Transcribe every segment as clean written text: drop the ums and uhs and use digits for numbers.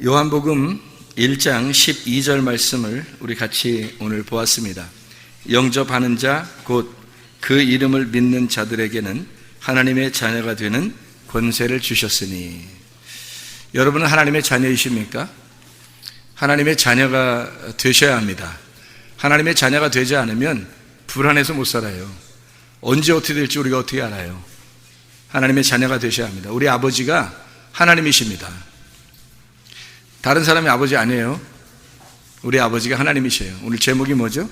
요한복음 1장 12절 말씀을 우리 같이 오늘 보았습니다. 영접하는 자 곧 그 이름을 믿는 자들에게는 하나님의 자녀가 되는 권세를 주셨으니. 여러분은 하나님의 자녀이십니까? 하나님의 자녀가 되셔야 합니다. 하나님의 자녀가 되지 않으면 불안해서 못 살아요. 언제 어떻게 될지 우리가 어떻게 알아요? 하나님의 자녀가 되셔야 합니다. 우리 아버지가 하나님이십니다. 다른 사람이 아버지 아니에요. 우리 아버지가 하나님이셔요. 오늘 제목이 뭐죠?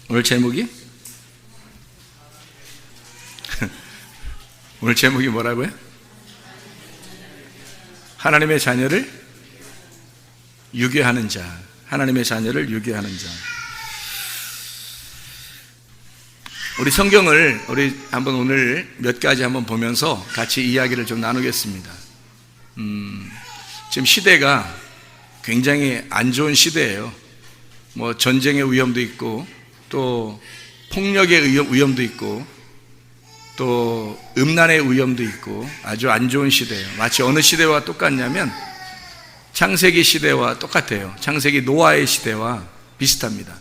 오늘 제목이? 오늘 제목이 뭐라고요? 하나님의 자녀를 유괴하는 자. 하나님의 자녀를 유괴하는 자. 우리 성경을 우리 한번 오늘 몇 가지 한번 보면서 같이 이야기를 좀 나누겠습니다. 지금 시대가 굉장히 안 좋은 시대예요. 뭐 전쟁의 위험도 있고, 또 폭력의 위험도 있고, 또 음란의 위험도 있고, 아주 안 좋은 시대예요. 마치 어느 시대와 똑같냐면 창세기 시대와 똑같아요. 창세기 노아의 시대와 비슷합니다.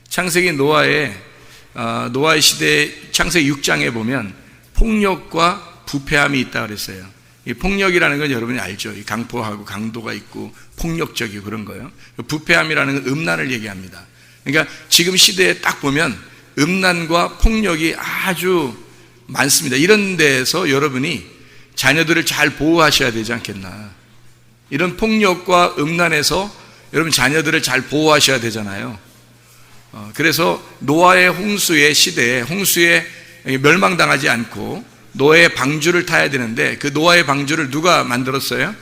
창세기 노아의 시대 창세기 6장에 보면 폭력과 부패함이 있다 그랬어요. 이 폭력이라는 건 여러분이 알죠. 이 강포하고 강도가 있고 폭력적이고 그런 거예요. 부패함이라는 건 음란을 얘기합니다. 그러니까 지금 시대에 딱 보면 음란과 폭력이 아주 많습니다. 이런 데에서 여러분이 자녀들을 잘 보호하셔야 되지 않겠나. 이런 폭력과 음란에서 여러분 자녀들을 잘 보호하셔야 되잖아요. 그래서 노아의 홍수의 시대에 홍수에 멸망당하지 않고 노아의 방주를 타야 되는데, 그 노아의 방주를 누가 만들었어요?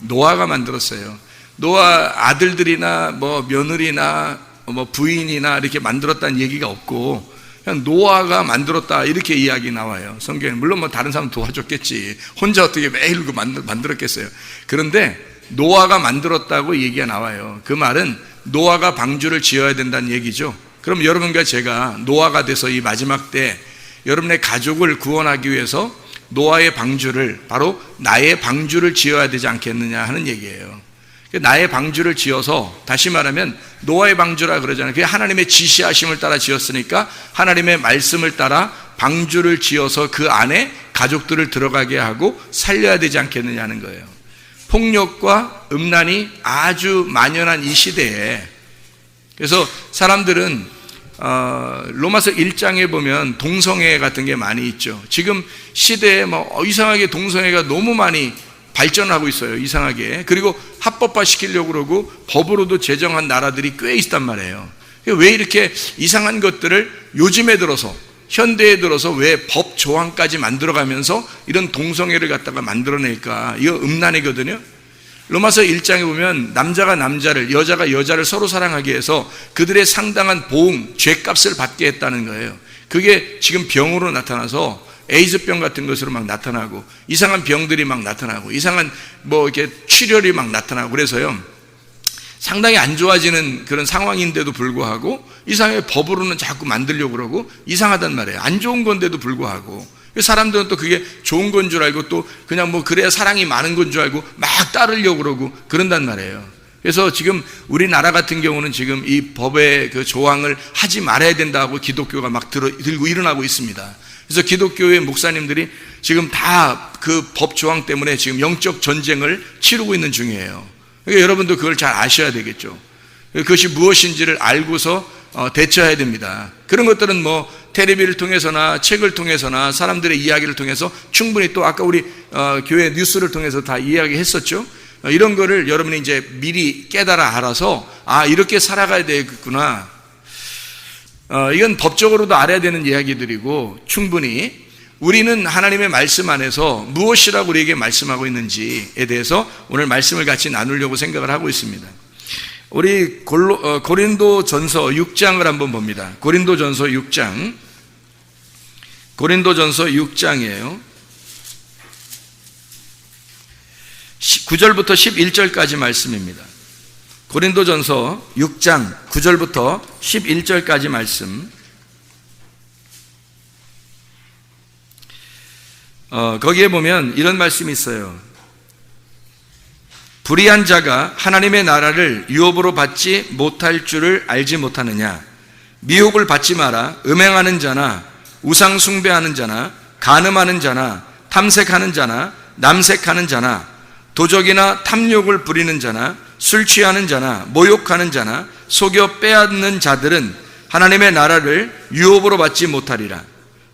노아가 만들었어요. 노아 아들들이나 뭐 며느리나 뭐 부인이나 이렇게 만들었다는 얘기가 없고 그냥 노아가 만들었다 이렇게 이야기 나와요. 성경에. 물론 뭐 다른 사람 도와줬겠지. 혼자 어떻게 매일 만들었겠어요. 그런데 노아가 만들었다고 얘기가 나와요. 그 말은 노아가 방주를 지어야 된다는 얘기죠. 그럼 여러분과 제가 노아가 돼서 이 마지막 때 여러분의 가족을 구원하기 위해서 노아의 방주를, 바로 나의 방주를 지어야 되지 않겠느냐 하는 얘기예요. 나의 방주를 지어서, 다시 말하면 노아의 방주라 그러잖아요. 그게 하나님의 지시하심을 따라 지었으니까 하나님의 말씀을 따라 방주를 지어서 그 안에 가족들을 들어가게 하고 살려야 되지 않겠느냐 하는 거예요. 폭력과 음란이 아주 만연한 이 시대에, 그래서 사람들은 로마서 1장에 보면 동성애 같은 게 많이 있죠. 지금 시대에 뭐 이상하게 동성애가 너무 많이 발전하고 있어요. 이상하게. 그리고 합법화 시키려고 그러고 법으로도 제정한 나라들이 꽤 있단 말이에요. 왜 이렇게 이상한 것들을 요즘에 들어서, 현대에 들어서 왜 법 조항까지 만들어가면서 이런 동성애를 갖다가 만들어낼까? 이거 음란이거든요. 로마서 1장에 보면 남자가 남자를, 여자가 여자를 서로 사랑하게 해서 그들의 상당한 보응, 죗값을 받게 했다는 거예요. 그게 지금 병으로 나타나서 에이즈병 같은 것으로 막 나타나고, 이상한 병들이 막 나타나고, 이상한 뭐 이렇게 출혈이 막 나타나고, 그래서요 상당히 안 좋아지는 그런 상황인데도 불구하고 이상하게 법으로는 자꾸 만들려고 그러고 이상하단 말이에요. 안 좋은 건데도 불구하고 사람들은 또 그게 좋은 건 줄 알고 또 그냥 뭐 그래야 사랑이 많은 건 줄 알고 막 따르려고 그러고 그런단 말이에요. 그래서 지금 우리나라 같은 경우는 지금 이 법의 그 조항을 하지 말아야 된다고 기독교가 막 들고 일어나고 있습니다. 그래서 기독교의 목사님들이 지금 다 그 법 조항 때문에 지금 영적 전쟁을 치르고 있는 중이에요. 그러니까 여러분도 그걸 잘 아셔야 되겠죠. 그것이 무엇인지를 알고서 대처해야 됩니다. 그런 것들은 뭐 텔레비를 통해서나 책을 통해서나 사람들의 이야기를 통해서 충분히, 또 아까 우리 교회 뉴스를 통해서 다 이야기했었죠. 이런 거를 여러분이 이제 미리 깨달아 알아서 이렇게 살아가야 되겠구나. 이건 법적으로도 알아야 되는 이야기들이고, 충분히 우리는 하나님의 말씀 안에서 무엇이라고 우리에게 말씀하고 있는지에 대해서 오늘 말씀을 같이 나누려고 생각을 하고 있습니다. 우리 고린도전서 6장을 한번 봅니다. 고린도전서 6장. 고린도전서 6장이에요. 9절부터 11절까지 말씀입니다. 고린도전서 6장 9절부터 11절까지 말씀. 거기에 보면 이런 말씀이 있어요. 불의한 자가 하나님의 나라를 유업으로 받지 못할 줄을 알지 못하느냐? 미혹을 받지 마라. 음행하는 자나 우상 숭배하는 자나 간음하는 자나 탐색하는 자나 남색하는 자나 도적이나 탐욕을 부리는 자나 술 취하는 자나 모욕하는 자나 속여 빼앗는 자들은 하나님의 나라를 유업으로 받지 못하리라.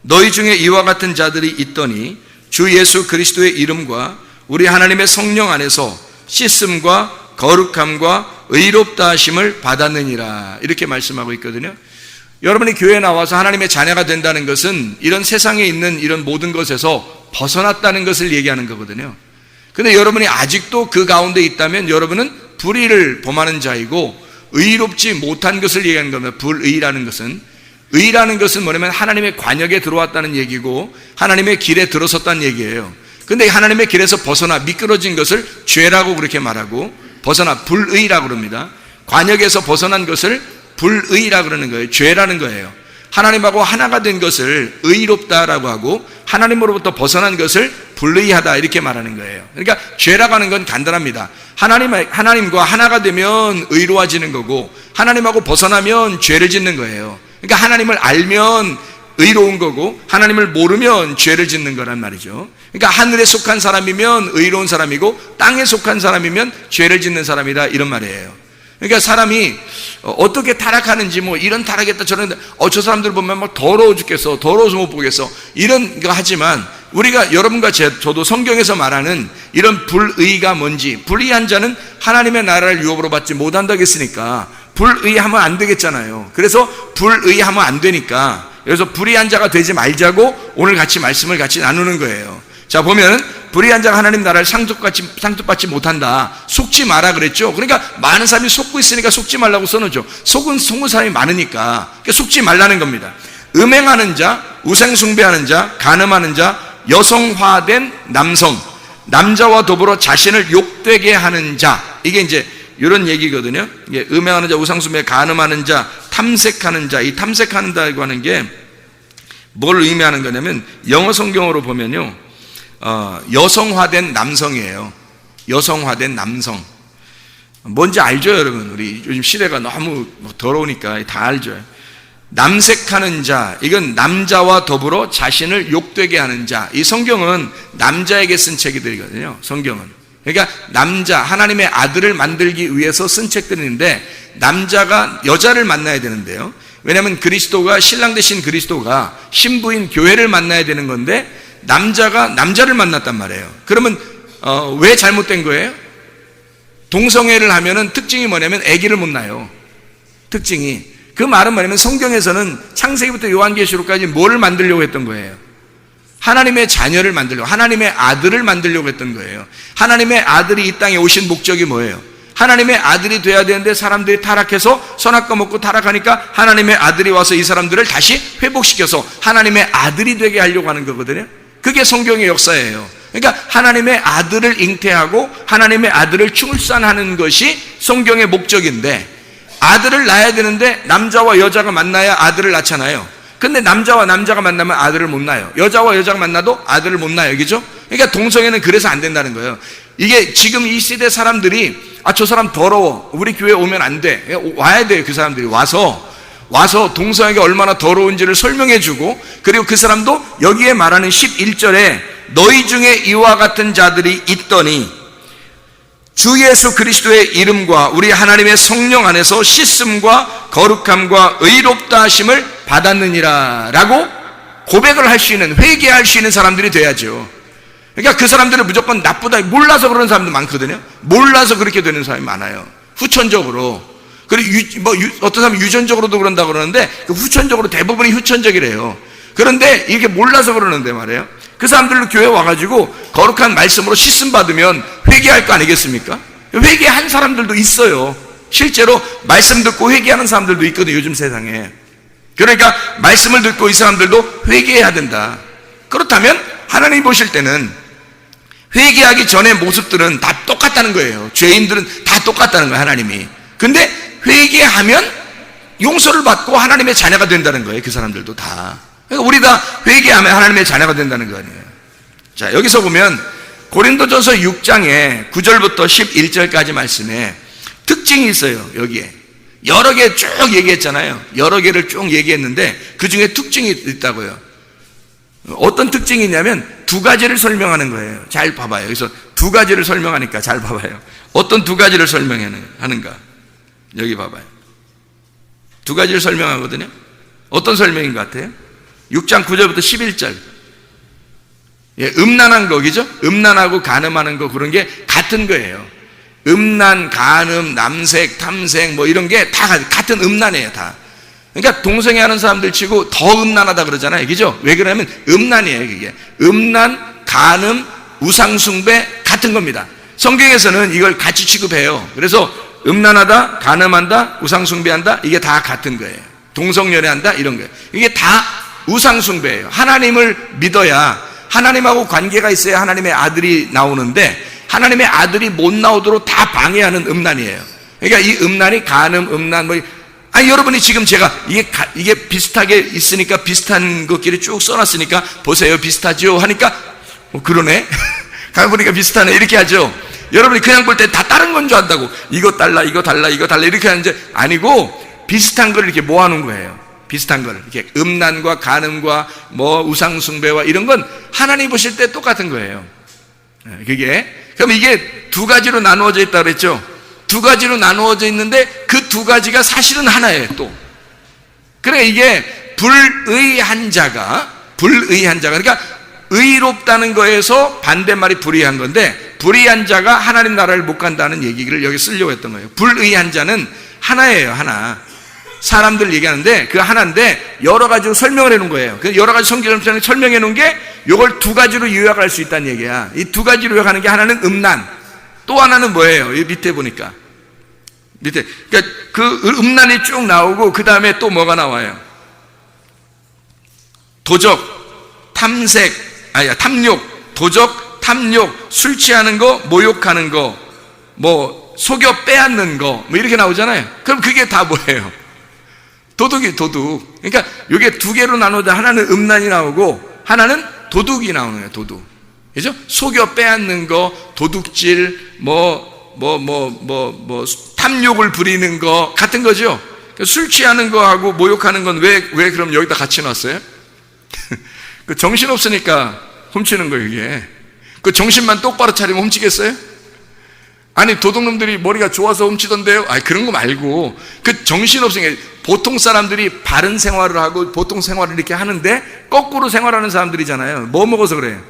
너희 중에 이와 같은 자들이 있더니 주 예수 그리스도의 이름과 우리 하나님의 성령 안에서 씻음과 거룩함과 의롭다 하심을 받았느니라. 이렇게 말씀하고 있거든요. 여러분이 교회에 나와서 하나님의 자녀가 된다는 것은 이런 세상에 있는 이런 모든 것에서 벗어났다는 것을 얘기하는 거거든요. 근데 여러분이 아직도 그 가운데 있다면 여러분은 불의를 범하는 자이고 의롭지 못한 것을 얘기하는 겁니다. 불의라는 것은. 의라는 것은 뭐냐면 하나님의 관역에 들어왔다는 얘기고 하나님의 길에 들어섰다는 얘기예요. 근데 하나님의 길에서 벗어나 미끄러진 것을 죄라고 그렇게 말하고 벗어나 불의라고 그럽니다. 관역에서 벗어난 것을 불의라고 그러는 거예요. 죄라는 거예요. 하나님하고 하나가 된 것을 의롭다라고 하고 하나님으로부터 벗어난 것을 불의하다 이렇게 말하는 거예요. 그러니까 죄라고 하는 건 간단합니다. 하나님과 하나가 되면 의로워지는 거고 하나님하고 벗어나면 죄를 짓는 거예요. 그러니까 하나님을 알면 의로운 거고 하나님을 모르면 죄를 짓는 거란 말이죠. 그러니까 하늘에 속한 사람이면 의로운 사람이고 땅에 속한 사람이면 죄를 짓는 사람이다 이런 말이에요. 그러니까 사람이 어떻게 타락하는지 뭐 이런 타락했다 저런 저 사람들 보면 막 더러워 죽겠어 더러워서 못 보겠어 이런 거 하지만 우리가 여러분과 저도 성경에서 말하는 이런 불의가 뭔지 불의한 자는 하나님의 나라를 유업으로 받지 못한다고 했으니까 불의하면 안 되겠잖아요. 그래서 불의하면 안 되니까 그래서 불의한 자가 되지 말자고 오늘 같이 말씀을 같이 나누는 거예요. 자 보면 불의한 자가 하나님 나라를 상속받지 못한다. 속지 마라 그랬죠. 그러니까 많은 사람이 속고 있으니까 속지 말라고 써놓죠. 속은 사람이 많으니까 그러니까 속지 말라는 겁니다. 음행하는 자, 우상 숭배하는 자, 간음하는 자, 여성화된 남성, 남자와 더불어 자신을 욕되게 하는 자 이게 이제 이런 얘기거든요. 음행하는 자, 우상 숭배, 간음하는 자, 탐색하는 자. 이 탐색한다고 하는 게 뭘 의미하는 거냐면 영어 성경으로 보면요. 여성화된 남성이에요. 여성화된 남성. 뭔지 알죠, 여러분? 우리 요즘 시대가 너무 더러우니까 다 알죠. 남색하는 자, 이건 남자와 더불어 자신을 욕되게 하는 자. 이 성경은 남자에게 쓴 책이거든요. 성경은. 그러니까 남자, 하나님의 아들을 만들기 위해서 쓴 책들인데 남자가 여자를 만나야 되는데요. 왜냐하면 그리스도가 신랑 되신 그리스도가 신부인 교회를 만나야 되는 건데 남자가 남자를 만났단 말이에요. 그러면 왜 잘못된 거예요? 동성애를 하면은 특징이 뭐냐면 아기를 못 낳아요. 특징이. 그 말은 뭐냐면 성경에서는 창세기부터 요한계시록까지 뭐를 만들려고 했던 거예요? 하나님의 자녀를 만들려고, 하나님의 아들을 만들려고 했던 거예요. 하나님의 아들이 이 땅에 오신 목적이 뭐예요? 하나님의 아들이 돼야 되는데 사람들이 타락해서 선악과 먹고 타락하니까 하나님의 아들이 와서 이 사람들을 다시 회복시켜서 하나님의 아들이 되게 하려고 하는 거거든요. 그게 성경의 역사예요. 그러니까 하나님의 아들을 잉태하고 하나님의 아들을 출산하는 것이 성경의 목적인데 아들을 낳아야 되는데 남자와 여자가 만나야 아들을 낳잖아요. 근데 남자와 남자가 만나면 아들을 못 낳아요. 여자와 여자가 만나도 아들을 못 낳아요. 그죠? 그러니까 동성애는 그래서 안 된다는 거예요. 이게 지금 이 시대 사람들이 저 사람 더러워. 우리 교회 오면 안 돼. 와야 돼요. 그 사람들이 와서 동성애가 얼마나 더러운지를 설명해 주고 그리고 그 사람도 여기에 말하는 11절에 너희 중에 이와 같은 자들이 있더니 주 예수 그리스도의 이름과 우리 하나님의 성령 안에서 씻음과 거룩함과 의롭다 하심을 받았느니라 라고 고백을 할 수 있는 회개할 수 있는 사람들이 돼야죠. 그러니까 그 사람들은 무조건 나쁘다 몰라서 그러는 사람도 많거든요. 몰라서 그렇게 되는 사람이 많아요. 후천적으로. 그리고 어떤 사람은 유전적으로도 그런다고 그러는데 후천적으로 대부분이 후천적이래요. 그런데 이게 몰라서 그러는데 말이에요. 그 사람들로 교회 와가지고 거룩한 말씀으로 씻음 받으면 회개할 거 아니겠습니까? 회개한 사람들도 있어요. 실제로 말씀 듣고 회개하는 사람들도 있거든요. 요즘 세상에. 그러니까 말씀을 듣고 이 사람들도 회개해야 된다. 그렇다면 하나님 보실 때는 회개하기 전의 모습들은 다 똑같다는 거예요. 죄인들은 다 똑같다는 거예요. 하나님이. 근데 회개하면 용서를 받고 하나님의 자녀가 된다는 거예요. 그 사람들도 다. 그러니까 우리 다 회개하면 하나님의 자녀가 된다는 거 아니에요. 자, 여기서 보면 고린도전서 6장에 9절부터 11절까지 말씀에 특징이 있어요. 여기에 여러 개 쭉 얘기했잖아요. 여러 개를 쭉 얘기했는데 그 중에 특징이 있다고요. 어떤 특징이 있냐면 두 가지를 설명하는 거예요. 잘 봐봐요. 여기서 두 가지를 설명하니까 잘 봐봐요. 어떤 두 가지를 설명하는가? 여기 봐봐요. 두 가지를 설명하거든요. 어떤 설명인 것 같아요? 6장 9절부터 11절. 예, 음란한 거, 그죠? 음란하고 간음하는 거, 그런 게 같은 거예요. 음란, 간음, 남색, 탐색, 뭐 이런 게 다 같은 음란이에요, 다. 그러니까 동성애 하는 사람들 치고 더 음란하다 그러잖아요, 그죠? 왜 그러냐면 음란이에요, 그게. 음란, 간음, 우상숭배 같은 겁니다. 성경에서는 이걸 같이 취급해요. 그래서 음란하다, 간음한다, 우상숭배한다, 이게 다 같은 거예요. 동성연애한다, 이런 거예요. 이게 다 우상숭배예요. 하나님을 믿어야, 하나님하고 관계가 있어야 하나님의 아들이 나오는데, 하나님의 아들이 못 나오도록 다 방해하는 음란이에요. 그러니까 이 음란이 간음, 음란, 뭐, 아니, 여러분이 지금 제가 이게 비슷하게 있으니까 비슷한 것끼리 쭉 써놨으니까 보세요. 비슷하죠? 하니까, 그러네? 가보니까 비슷하네. 이렇게 하죠. 여러분이 그냥 볼 때 다 다른 건 줄 안다고. 이거 달라, 이거 달라, 이거 달라. 이렇게 하는데 아니고 비슷한 걸 이렇게 모아놓은 거예요. 비슷한 걸. 이렇게 음란과 간음과 뭐 우상숭배와 이런 건 하나님 보실 때 똑같은 거예요. 그게. 그럼 이게 두 가지로 나누어져 있다고 그랬죠? 두 가지로 나누어져 있는데 그 두 가지가 사실은 하나예요, 또. 그러니까 이게 불의한 자가, 그러니까 의롭다는 거에서 반대말이 불의한 건데, 불의한 자가 하나님 나라를 못 간다는 얘기를 여기 쓰려고 했던 거예요. 불의한 자는 하나예요, 하나. 사람들 얘기하는데 그 하나인데 여러 가지로 설명을 해놓은 거예요. 그 여러 가지 성경을 설명해 놓은 게 이걸 두 가지로 요약할 수 있다는 얘기야. 이 두 가지로 요약하는 게 하나는 음란, 또 하나는 뭐예요? 이 밑에 보니까 밑에, 그러니까 그 음란이 쭉 나오고 그 다음에 또 뭐가 나와요? 도적, 탐색, 탐욕, 도적, 탐욕, 술 취하는 거, 모욕하는 거, 뭐 속여 빼앗는 거, 뭐 이렇게 나오잖아요. 그럼 그게 다 뭐예요? 도둑이 도둑. 그러니까 이게 두 개로 나누다 하나는 음란이 나오고 하나는 도둑이 나오는 거예요. 도둑. 그죠? 속여 빼앗는 거, 도둑질, 탐욕을 부리는 거 같은 거죠. 그러니까 술 취하는 거하고 모욕하는 건 왜 그럼 여기다 같이 놨어요? 그 정신 없으니까 훔치는 거예요, 이게. 그 정신만 똑바로 차리면 훔치겠어요? 아니, 도둑놈들이 머리가 좋아서 훔치던데요? 아니, 그런 거 말고, 그 정신 없으니까, 보통 사람들이 바른 생활을 하고, 보통 생활을 이렇게 하는데, 거꾸로 생활하는 사람들이잖아요. 뭐 먹어서 그래요?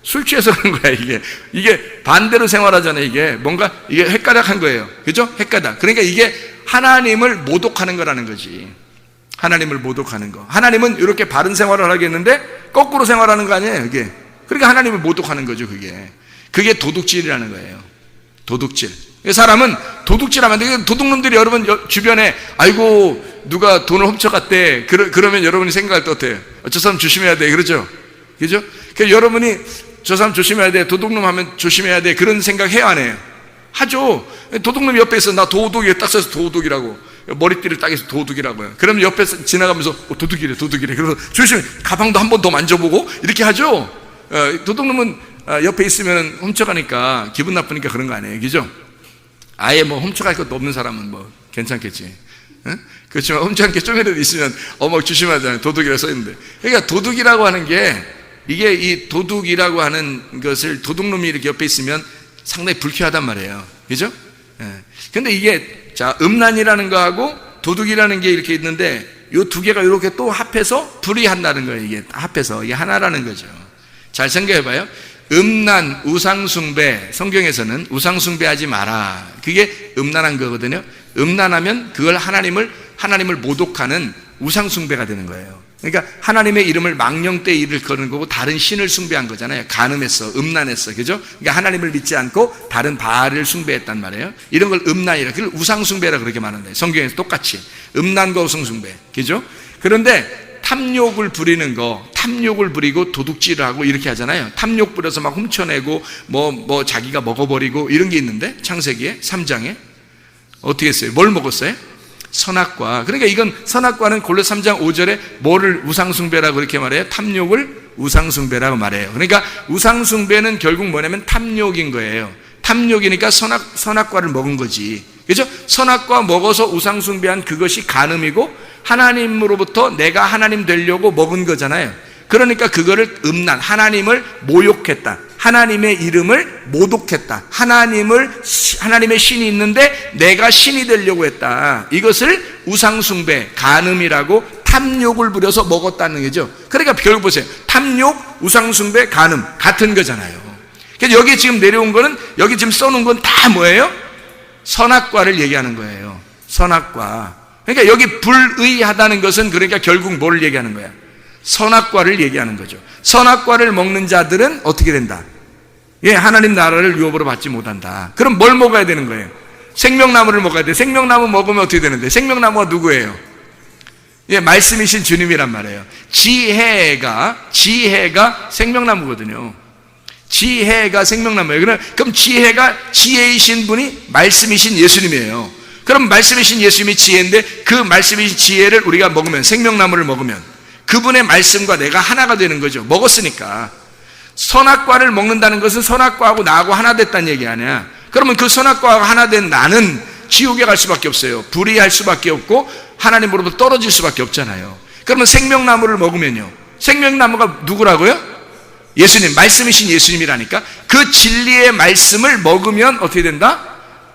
술 취해서 그런 거야, 이게. 이게 반대로 생활하잖아요, 이게. 뭔가, 이게 헷가닥한 거예요. 그죠? 헷가닥. 그러니까 이게 하나님을 모독하는 거라는 거지. 하나님을 모독하는 거. 하나님은 이렇게 바른 생활을 하겠는데, 거꾸로 생활하는 거 아니에요, 이게. 그러니까 하나님을 모독하는 거죠, 그게. 그게 도둑질이라는 거예요. 도둑질. 사람은 도둑질하면 안 돼. 도둑놈들이 여러분 주변에 아이고 누가 돈을 훔쳐갔대. 그러면 여러분이 생각할 때 어때요? 저 사람 조심해야 돼. 그러죠? 그죠? 그러니까 여러분이 저 사람 조심해야 돼. 도둑놈 하면 조심해야 돼. 그런 생각 해요, 안 해요? 하죠. 도둑놈 옆에 있어. 나 도둑이에 딱 써서 도둑이라고. 머리띠를 딱 해서 도둑이라고요. 그럼 옆에서 지나가면서 도둑이래. 그래서 조심해. 가방도 한 번 더 만져보고 이렇게 하죠. 도둑놈은 옆에 있으면 훔쳐가니까 기분 나쁘니까 그런 거 아니에요, 그죠? 아예 뭐 훔쳐갈 것도 없는 사람은 뭐 괜찮겠지. 응? 그렇지만 훔쳐갈 게 좀이라도 있으면 조심하잖아요. 도둑이라고 써있는데. 그러니까 도둑이라고 하는 게, 이게 이 도둑이라고 하는 것을, 도둑놈이 이렇게 옆에 있으면 상당히 불쾌하단 말이에요, 그죠? 근데 이게 자, 음란이라는 거하고 도둑이라는 게 이렇게 있는데 이 두 개가 이렇게 또 합해서 불의한다는 거예요. 이게 합해서 이게 하나라는 거죠. 잘 생각해봐요. 음란, 우상숭배, 성경에서는 우상숭배하지 마라. 그게 음란한 거거든요. 음란하면 그걸 하나님을 모독하는 우상숭배가 되는 거예요. 그러니까 하나님의 이름을 망령되 이를 거는 거고 다른 신을 숭배한 거잖아요. 간음했어, 음란했어, 그죠? 그러니까 하나님을 믿지 않고 다른 바알을 숭배했단 말이에요. 이런 걸 음란이라, 그걸 우상숭배라 그렇게 말하는데 성경에서 똑같이 음란과 우상숭배, 그죠? 그런데 탐욕을 부리는 거, 탐욕을 부리고 도둑질을 하고 이렇게 하잖아요. 탐욕 부려서 막 훔쳐내고 뭐 자기가 먹어버리고 이런 게 있는데 창세기에 3장에 어떻게 했어요? 뭘 먹었어요? 선악과. 그러니까 이건 선악과는 골로새 3장 5절에 뭐를 우상숭배라고 그렇게 말해요? 탐욕을 우상숭배라고 말해요. 그러니까 우상숭배는 결국 뭐냐면 탐욕인 거예요. 탐욕이니까 선악과를 먹은 거지. 그죠? 선악과 먹어서 우상숭배한 그것이 간음이고 하나님으로부터 내가 하나님 되려고 먹은 거잖아요. 그러니까 그거를 음란, 하나님을 모욕했다. 하나님의 이름을 모독했다. 하나님의 신이 있는데 내가 신이 되려고 했다. 이것을 우상숭배, 간음이라고 탐욕을 부려서 먹었다는 거죠. 그러니까 결국 보세요. 탐욕, 우상숭배, 간음 같은 거잖아요. 그래서 여기 지금 내려온 거는, 여기 지금 써놓은 건 다 뭐예요? 선악과를 얘기하는 거예요. 선악과. 그러니까 여기 불의하다는 것은 그러니까 결국 뭘 얘기하는 거야? 선악과를 얘기하는 거죠. 선악과를 먹는 자들은 어떻게 된다? 예, 하나님 나라를 유업으로 받지 못한다. 그럼 뭘 먹어야 되는 거예요? 생명나무를 먹어야 돼. 생명나무 먹으면 어떻게 되는데? 생명나무가 누구예요? 예, 말씀이신 주님이란 말이에요. 지혜가 생명나무거든요. 지혜가 생명나무예요. 그럼 지혜가 지혜이신 분이 말씀이신 예수님이에요. 그럼 말씀이신 예수님이 지혜인데 그 말씀이신 지혜를 우리가 먹으면, 생명나무를 먹으면 그분의 말씀과 내가 하나가 되는 거죠. 먹었으니까. 선악과를 먹는다는 것은 선악과하고 나하고 하나 됐다는 얘기 아니야. 그러면 그 선악과하고 하나 된 나는 지옥에 갈 수밖에 없어요. 불의할 수밖에 없고 하나님으로부터 떨어질 수밖에 없잖아요. 그러면 생명나무를 먹으면요, 생명나무가 누구라고요? 예수님, 말씀이신 예수님이라니까. 그 진리의 말씀을 먹으면 어떻게 된다?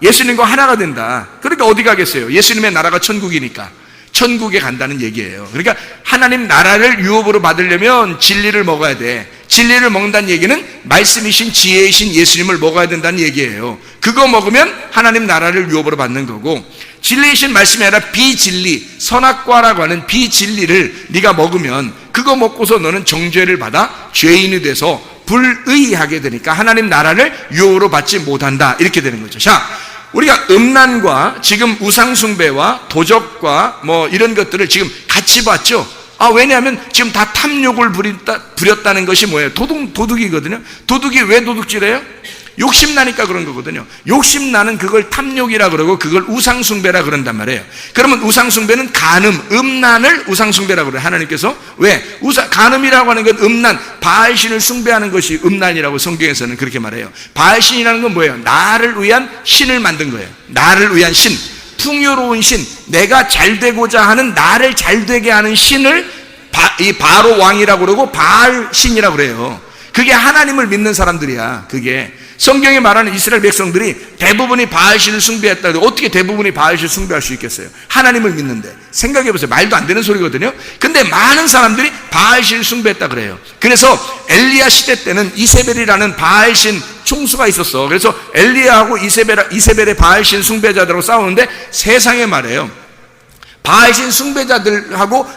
예수님과 하나가 된다. 그러니까 어디 가겠어요? 예수님의 나라가 천국이니까 천국에 간다는 얘기예요. 그러니까 하나님 나라를 유업으로 받으려면 진리를 먹어야 돼. 진리를 먹는다는 얘기는 말씀이신 지혜이신 예수님을 먹어야 된다는 얘기예요. 그거 먹으면 하나님 나라를 유업으로 받는 거고, 진리이신 말씀이 아니라 비진리, 선악과라고 하는 비진리를 네가 먹으면 그거 먹고서 너는 정죄를 받아 죄인이 돼서 불의하게 되니까 하나님 나라를 유업으로 받지 못한다. 이렇게 되는 거죠. 자, 우리가 음란과 지금 우상숭배와 도적과 뭐 이런 것들을 지금 같이 봤죠. 왜냐하면 지금 다 탐욕을 부렸다는 것이 뭐예요? 도둑이거든요. 도둑이 왜 도둑질해요? 욕심나니까 그런 거거든요. 욕심나는 그걸 탐욕이라 그러고 그걸 우상숭배라 그런단 말이에요. 그러면 우상숭배는 간음, 음란을 우상숭배라 그래요. 하나님께서. 왜? 간음이라고 하는 건 음란, 바알신을 숭배하는 것이 음란이라고 성경에서는 그렇게 말해요. 바알신이라는 건 뭐예요? 나를 위한 신을 만든 거예요. 나를 위한 신, 풍요로운 신, 내가 잘 되고자 하는, 나를 잘 되게 하는 신을 이 바로 왕이라고 그러고 바알신이라고 그래요. 그게 하나님을 믿는 사람들이야. 그게 성경에 말하는 이스라엘 백성들이 대부분이 바알신을 숭배했다. 어떻게 대부분이 바알신을 숭배할 수 있겠어요? 하나님을 믿는데. 생각해보세요. 말도 안 되는 소리거든요. 근데 많은 사람들이 바알신을 숭배했다 그래요. 그래서 엘리야 시대 때는 이세벨이라는 바알신 총수가 있었어. 그래서 엘리야하고 이세벨의 바알신 숭배자들하고 싸우는데 세상에 말해요, 바알신 숭배자들하고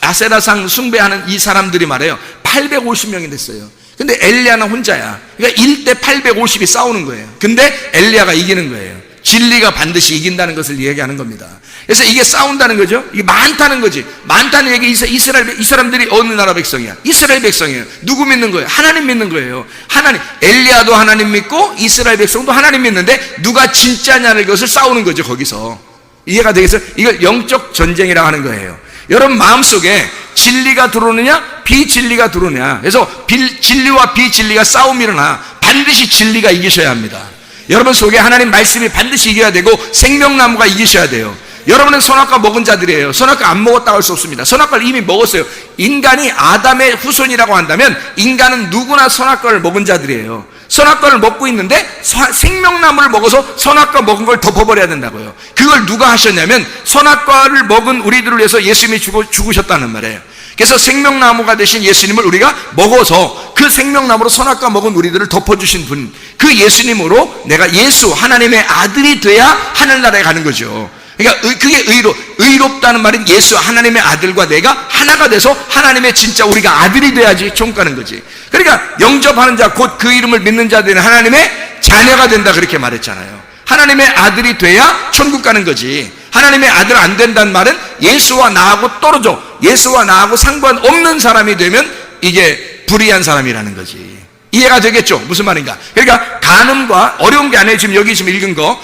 아세라상 숭배하는 이 사람들이 말해요 850명이 됐어요. 근데 엘리야는 혼자야. 그러니까 1대 850이 싸우는 거예요. 근데 엘리야가 이기는 거예요. 진리가 반드시 이긴다는 것을 얘기하는 겁니다. 그래서 이게 싸운다는 거죠. 이게 많다는 거지. 많다는 얘기. 이 사람들이 어느 나라 백성이야? 이스라엘 백성이에요. 누구 믿는 거예요? 하나님 믿는 거예요. 하나님. 엘리야도 하나님 믿고 이스라엘 백성도 하나님 믿는데 누가 진짜냐는 것을 싸우는 거죠. 거기서. 이해가 되겠어요? 이걸 영적 전쟁이라고 하는 거예요. 여러분 마음속에 진리가 들어오느냐 비진리가 들어오느냐, 그래서 진리와 비진리가 싸움이 일어나 반드시 진리가 이기셔야 합니다. 여러분 속에 하나님 말씀이 반드시 이겨야 되고 생명나무가 이기셔야 돼요. 여러분은 선악과 먹은 자들이에요. 선악과 안 먹었다고 할 수 없습니다. 선악과를 이미 먹었어요. 인간이 아담의 후손이라고 한다면 인간은 누구나 선악과를 먹은 자들이에요. 선악과를 먹고 있는데 생명나무를 먹어서 선악과 먹은 걸 덮어버려야 된다고요. 그걸 누가 하셨냐면 선악과를 먹은 우리들을 위해서 예수님이 죽으셨다는 말이에요. 그래서 생명나무가 되신 예수님을 우리가 먹어서 그 생명나무로 선악과 먹은 우리들을 덮어주신 분, 그 예수님으로 내가 예수 하나님의 아들이 돼야 하늘나라에 가는 거죠. 그러니까 그게 의롭다는 말은 예수 하나님의 아들과 내가 하나가 돼서 하나님의 진짜 우리가 아들이 돼야지 천국 가는 거지. 그러니까 영접하는 자 곧 그 이름을 믿는 자들은 하나님의 자녀가 된다 그렇게 말했잖아요. 하나님의 아들이 돼야 천국 가는 거지. 하나님의 아들 안 된다는 말은 예수와 나하고 떨어져, 예수와 나하고 상관없는 사람이 되면 이게 불의한 사람이라는 거지. 이해가 되겠죠? 무슨 말인가? 그러니까 간음과, 어려운 게 아니에요. 지금 여기 지금 읽은 거,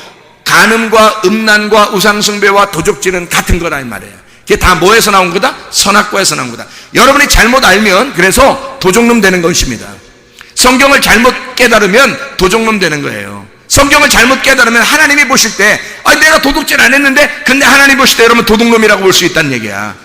간음과 음란과 우상숭배와 도적질은 같은 거라 이 말이에요. 그게 다 뭐에서 나온 거다? 선악과에서 나온 거다. 여러분이 잘못 알면 그래서 도적놈 되는 것입니다. 성경을 잘못 깨달으면 도적놈 되는 거예요. 성경을 잘못 깨달으면 하나님이 보실 때 내가 도둑질 안 했는데 근데 하나님 보실 때 여러분 도둑놈이라고 볼 수 있다는 얘기야.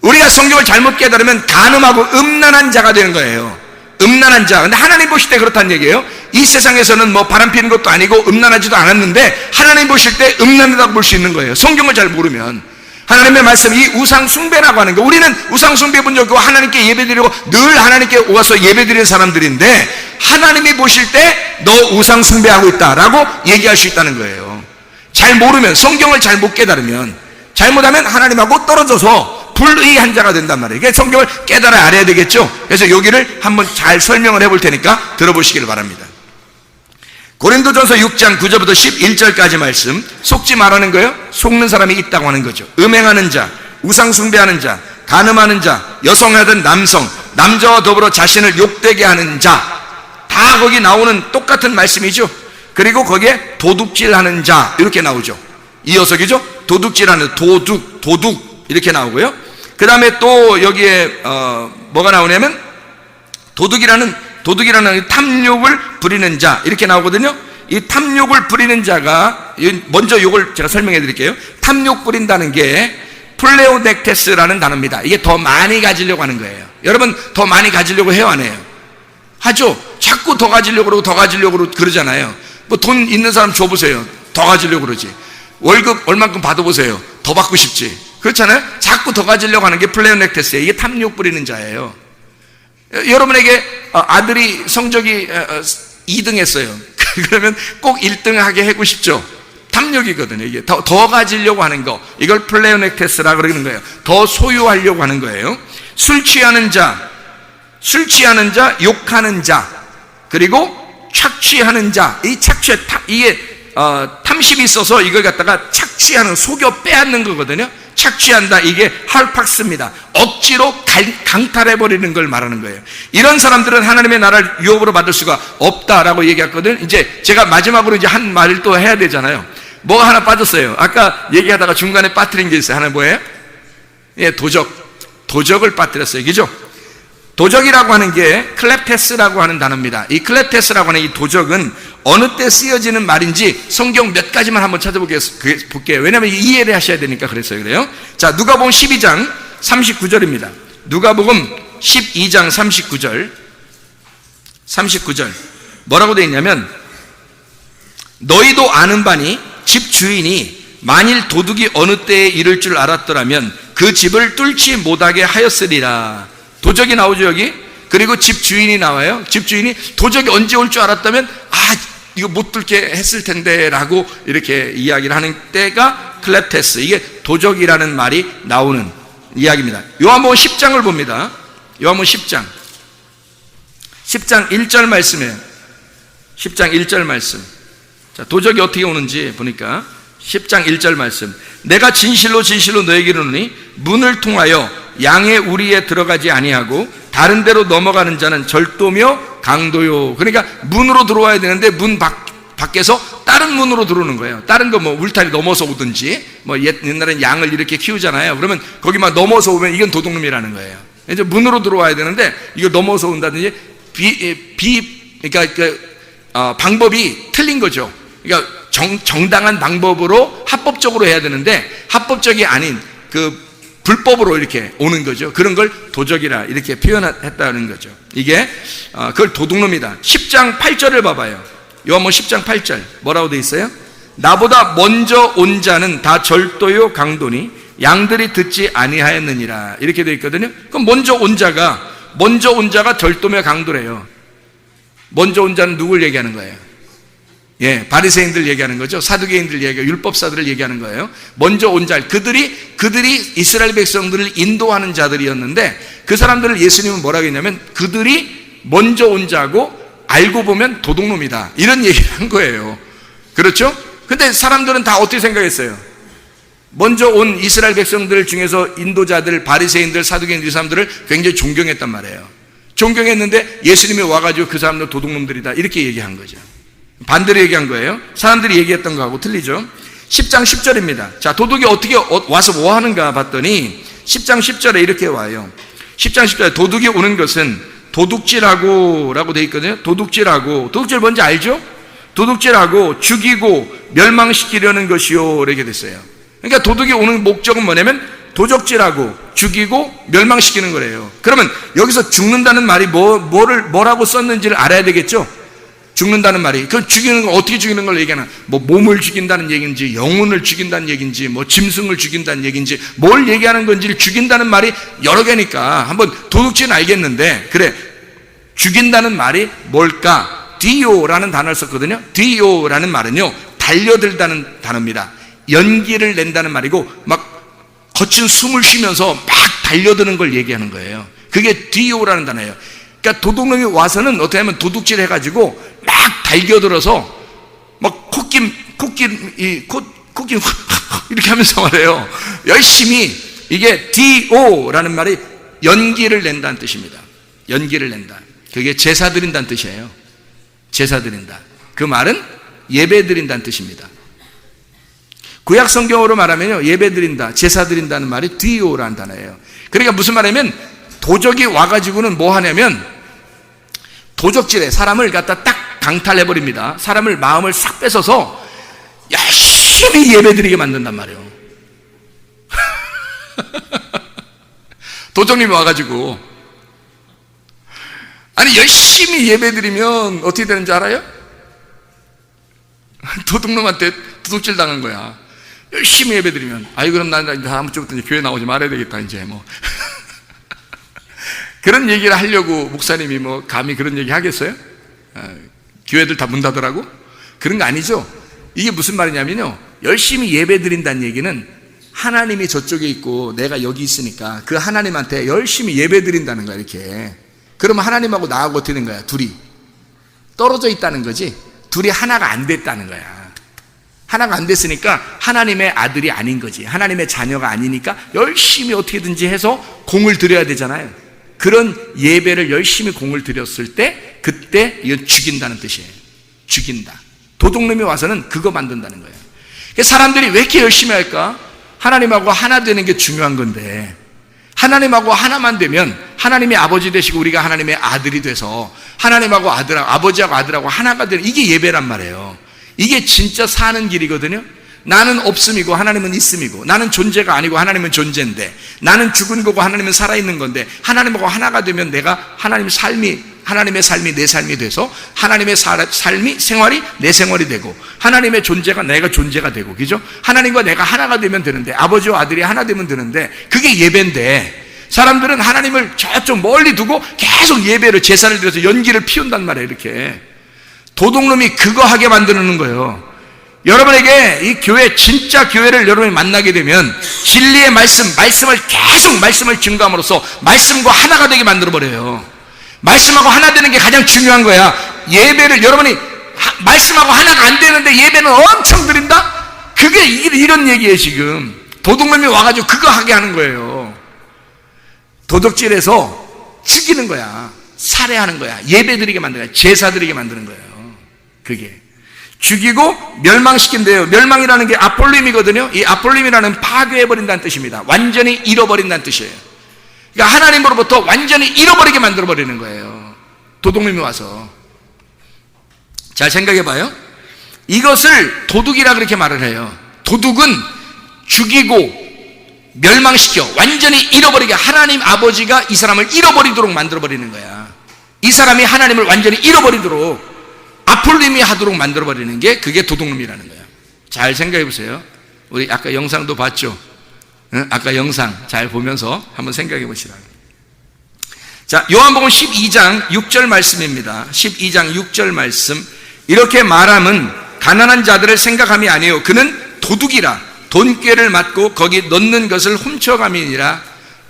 우리가 성경을 잘못 깨달으면 간음하고 음란한 자가 되는 거예요. 음란한 자. 근데 하나님 보실 때 그렇다는 얘기예요. 이 세상에서는 뭐 바람 피는 것도 아니고 음란하지도 않았는데 하나님 보실 때 음란하다고 볼 수 있는 거예요. 성경을 잘 모르면. 하나님의 말씀, 이 우상 숭배라고 하는 거, 우리는 우상 숭배 본 적 없고 하나님께 예배드리고 늘 하나님께 와서 예배드리는 사람들인데 하나님이 보실 때 너 우상 숭배하고 있다라고 얘기할 수 있다는 거예요. 잘 모르면, 성경을 잘못 깨달으면, 잘못하면 하나님하고 떨어져서 불의한 자가 된단 말이에요. 그러니까 성경을 깨달아 알아야 되겠죠. 그래서 여기를 한번 잘 설명을 해볼 테니까 들어보시기를 바랍니다. 고린도전서 6장 9절부터 11절까지 말씀, 속지 말라는 거예요. 속는 사람이 있다고 하는 거죠. 음행하는 자, 우상 숭배하는 자, 간음하는 자, 여성하든 남성, 남자와 더불어 자신을 욕되게 하는 자, 다 거기 나오는 똑같은 말씀이죠. 그리고 거기에 도둑질하는 자 이렇게 나오죠. 이어서기죠. 도둑질하는 도둑 이렇게 나오고요. 그 다음에 또 여기에 뭐가 나오냐면 도둑이라는 탐욕을 부리는 자 이렇게 나오거든요. 이 탐욕을 부리는 자가, 먼저 이걸 제가 설명해 드릴게요. 탐욕 부린다는 게 플레오넥테스라는 단어입니다. 이게 더 많이 가지려고 하는 거예요. 여러분 더 많이 가지려고 해요, 안 해요? 하죠. 자꾸 더 가지려고 그러고 그러잖아요. 뭐 돈 있는 사람 줘보세요. 더 가지려고 그러지. 월급 얼만큼 받아보세요. 더 받고 싶지. 그렇잖아요. 자꾸 더 가지려고 하는 게 플레오넥테스예요. 이게 탐욕 부리는 자예요. 여러분에게 아들이 성적이 2등 했어요. 그러면 꼭 1등 하게 하고 싶죠. 탐욕이거든요. 이게 더 가지려고 하는 거, 이걸 플레오넥테스라 그러는 거예요. 더 소유하려고 하는 거예요. 술 취하는 자, 욕하는 자, 그리고 착취하는 자. 이 착취, 이게 탐심이 있어서 이걸 갖다가 착취하는, 속여 빼앗는 거거든요. 착취한다, 이게 할팍스입니다. 억지로 강탈해버리는 걸 말하는 거예요. 이런 사람들은 하나님의 나라를 유업으로 받을 수가 없다라고 얘기했거든. 이제 제가 마지막으로 이제 한 말을 또 해야 되잖아요. 뭐가 하나 빠졌어요. 아까 얘기하다가 중간에 빠뜨린 게 있어요. 하나 뭐예요? 예, 도적을 빠뜨렸어요. 그죠? 도적이라고 하는 게 클레테스라고 하는 단어입니다. 이 클레테스라고 하는 이 도적은 어느 때 쓰여지는 말인지 성경 몇 가지만 한번 찾아볼게요. 왜냐하면 이해를 하셔야 되니까 그랬어요. 그래요? 자, 누가복음 12장 39절입니다. 누가복음 12장 39절 뭐라고 되어 있냐면, 너희도 아는 바니 집 주인이 만일 도둑이 어느 때에 이를 줄 알았더라면 그 집을 뚫지 못하게 하였으리라. 도적이 나오죠 여기. 그리고 집 주인이 나와요. 집 주인이 도적이 언제 올 줄 알았다면 이거 못 뚫게 했을 텐데 라고 이렇게 이야기를 하는 때가 클레테스, 이게 도적이라는 말이 나오는 이야기입니다. 요한복음 10장을 봅니다. 요한복음 10장 1절 말씀이에요. 10장 1절 말씀. 자, 도적이 어떻게 오는지 보니까 10장 1절 말씀. 내가 진실로 너에게 이르노니 문을 통하여 양의 우리에 들어가지 아니하고 다른 데로 넘어가는 자는 절도며 강도요. 그러니까 문으로 들어와야 되는데 문 밖에서 다른 문으로 들어오는 거예요. 다른 거 뭐 울타리 넘어서 오든지, 뭐 옛날엔 양을 이렇게 키우잖아요. 그러면 거기 막 넘어서 오면 이건 도둑놈이라는 거예요. 이제 문으로 들어와야 되는데 이거 넘어서 온다든지 방법이 틀린 거죠. 그러니까 정당한 방법으로 합법적으로 해야 되는데 합법적이 아닌 불법으로 이렇게 오는 거죠. 그런 걸 도적이라 이렇게 표현했다는 거죠. 이게 그걸 도둑놈이다. 10장 8절을 봐봐요. 요한복음 10장 8절 뭐라고 돼 있어요? 나보다 먼저 온 자는 다 절도요 강도니 양들이 듣지 아니하였느니라 이렇게 돼 있거든요. 그럼 먼저 온 자가 절도며 강도래요. 먼저 온 자는 누굴 얘기하는 거예요? 예, 바리새인들 얘기하는 거죠. 사두개인들 얘기하고 율법사들을 얘기하는 거예요. 먼저 온 자, 그들이 이스라엘 백성들을 인도하는 자들이었는데 그 사람들을 예수님은 뭐라고 했냐면 그들이 먼저 온 자고 알고 보면 도둑놈이다 이런 얘기를 한 거예요. 그렇죠? 근데 사람들은 다 어떻게 생각했어요? 먼저 온 이스라엘 백성들 중에서 인도자들, 바리새인들, 사두개인들 이 사람들을 굉장히 존경했단 말이에요. 존경했는데 예수님이 와가지고 그 사람들 도둑놈들이다 이렇게 얘기한 거죠. 반대로 얘기한 거예요. 사람들이 얘기했던 거하고 틀리죠. 10장 10절입니다. 자, 도둑이 어떻게 와서 뭐 하는가 봤더니 10장 10절에 이렇게 와요. 10장 10절에 도둑이 오는 것은 도둑질하고 라고 되어 있거든요. 도둑질하고, 도둑질 뭔지 알죠? 도둑질하고 죽이고 멸망시키려는 것이요 이렇게 됐어요. 그러니까 도둑이 오는 목적은 뭐냐면 도적질하고 죽이고 멸망시키는 거래요. 그러면 여기서 죽는다는 말이 뭐라고 썼는지를 알아야 되겠죠? 죽는다는 말이, 그 죽이는 거 어떻게 죽이는 걸 얘기하나? 뭐 몸을 죽인다는 얘기인지, 영혼을 죽인다는 얘기인지, 뭐 짐승을 죽인다는 얘기인지, 뭘 얘기하는 건지를 죽인다는 말이 여러 개니까 한번 도둑질은 알겠는데, 그래, 죽인다는 말이 뭘까? 디오라는 단어를 썼거든요. 디오라는 말은요, 달려들다는 단어입니다. 연기를 낸다는 말이고, 막 거친 숨을 쉬면서 막 달려드는 걸 얘기하는 거예요. 그게 디오라는 단어예요. 그러니까 도둑놈이 와서는 어떻게 하면 도둑질 해가지고 막 달겨들어서 막 코끼 이렇게 하면서 말해요. 열심히, 이게 디오라는 말이 연기를 낸다는 뜻입니다. 연기를 낸다. 그게 제사 드린다는 뜻이에요. 제사 드린다. 그 말은 예배 드린다는 뜻입니다. 구약 성경으로 말하면요, 예배 드린다, 제사 드린다는 말이 디오라는 단어예요. 그러니까 무슨 말이냐면 도적이 와가지고는 뭐 하냐면 도적질에 사람을 갖다 딱 강탈해버립니다. 사람을 마음을 싹 뺏어서 열심히 예배드리게 만든단 말이에요. 도적님이 와가지고, 아니 열심히 예배드리면 어떻게 되는 줄 알아요? 도둑놈한테 도둑질 당한 거야. 열심히 예배드리면, 아이 그럼 난 다음 주부터 이제 교회 나오지 말아야 되겠다 이제 뭐 그런 얘기를 하려고 목사님이 뭐 감히 그런 얘기 하겠어요? 교회들 다 문 닫으라고? 그런 거 아니죠. 이게 무슨 말이냐면요, 열심히 예배 드린다는 얘기는 하나님이 저쪽에 있고 내가 여기 있으니까 그 하나님한테 열심히 예배 드린다는 거야. 이렇게 그러면 하나님하고 나하고 어떻게 된 거야? 둘이 떨어져 있다는 거지, 둘이 하나가 안 됐다는 거야. 하나가 안 됐으니까 하나님의 아들이 아닌 거지, 하나님의 자녀가 아니니까 열심히 어떻게든지 해서 공을 들여야 되잖아요. 그런 예배를 열심히 공을 들였을 때, 그때 이건 죽인다는 뜻이에요. 죽인다. 도둑놈이 와서는 그거 만든다는 거예요. 사람들이 왜 이렇게 열심히 할까? 하나님하고 하나 되는 게 중요한 건데, 하나님하고 하나만 되면 하나님이 아버지 되시고 우리가 하나님의 아들이 돼서 하나님하고 아버지하고 아들하고 하나가 되는, 이게 예배란 말이에요. 이게 진짜 사는 길이거든요. 나는 없음이고 하나님은 있음이고, 나는 존재가 아니고 하나님은 존재인데, 나는 죽은 거고 하나님은 살아있는 건데, 하나님하고 하나가 되면 내가 하나님의 삶이 내 삶이 돼서 하나님의 삶이, 생활이 내 생활이 되고, 하나님의 존재가 내가 존재가 되고, 그죠? 하나님과 내가 하나가 되면 되는데, 아버지와 아들이 하나 되면 되는데, 그게 예배인데, 사람들은 하나님을 저쪽 멀리 두고 계속 예배를, 제사를 드려서 연기를 피운단 말이에요. 이렇게 도둑놈이 그거 하게 만드는 거예요. 여러분에게 이 교회, 진짜 교회를 여러분이 만나게 되면 진리의 말씀을 계속 말씀을 증거함으로써 말씀과 하나가 되게 만들어버려요. 말씀하고 하나 되는 게 가장 중요한 거야. 예배를 여러분이 말씀하고 하나가 안 되는데 예배는 엄청 드린다? 그게 이런 얘기예요. 지금 도둑놈이 와가지고 그거 하게 하는 거예요. 도둑질해서 죽이는 거야, 살해하는 거야, 예배 드리게 만드는 거야, 제사 드리게 만드는 거예요. 그게 죽이고 멸망시킨대요. 멸망이라는 게 아폴림이거든요. 이 아폴림이라는 파괴해버린다는 뜻입니다. 완전히 잃어버린다는 뜻이에요. 그러니까 하나님으로부터 완전히 잃어버리게 만들어버리는 거예요. 도둑놈이 와서. 잘 생각해봐요. 이것을 도둑이라 그렇게 말을 해요. 도둑은 죽이고 멸망시켜 완전히 잃어버리게, 하나님 아버지가 이 사람을 잃어버리도록 만들어버리는 거야. 이 사람이 하나님을 완전히 잃어버리도록, 아폴림이 하도록 만들어버리는 게, 그게 도둑놈이라는 거예요. 잘 생각해보세요. 우리 아까 영상도 봤죠? 아까 영상 잘 보면서 한번 생각해보시라. 자, 요한복음 12장 6절 말씀입니다. 12장 6절 말씀. 이렇게 말함은 가난한 자들을 생각함이 아니에요. 그는 도둑이라 돈꾀를 맞고 거기 넣는 것을 훔쳐감이니라.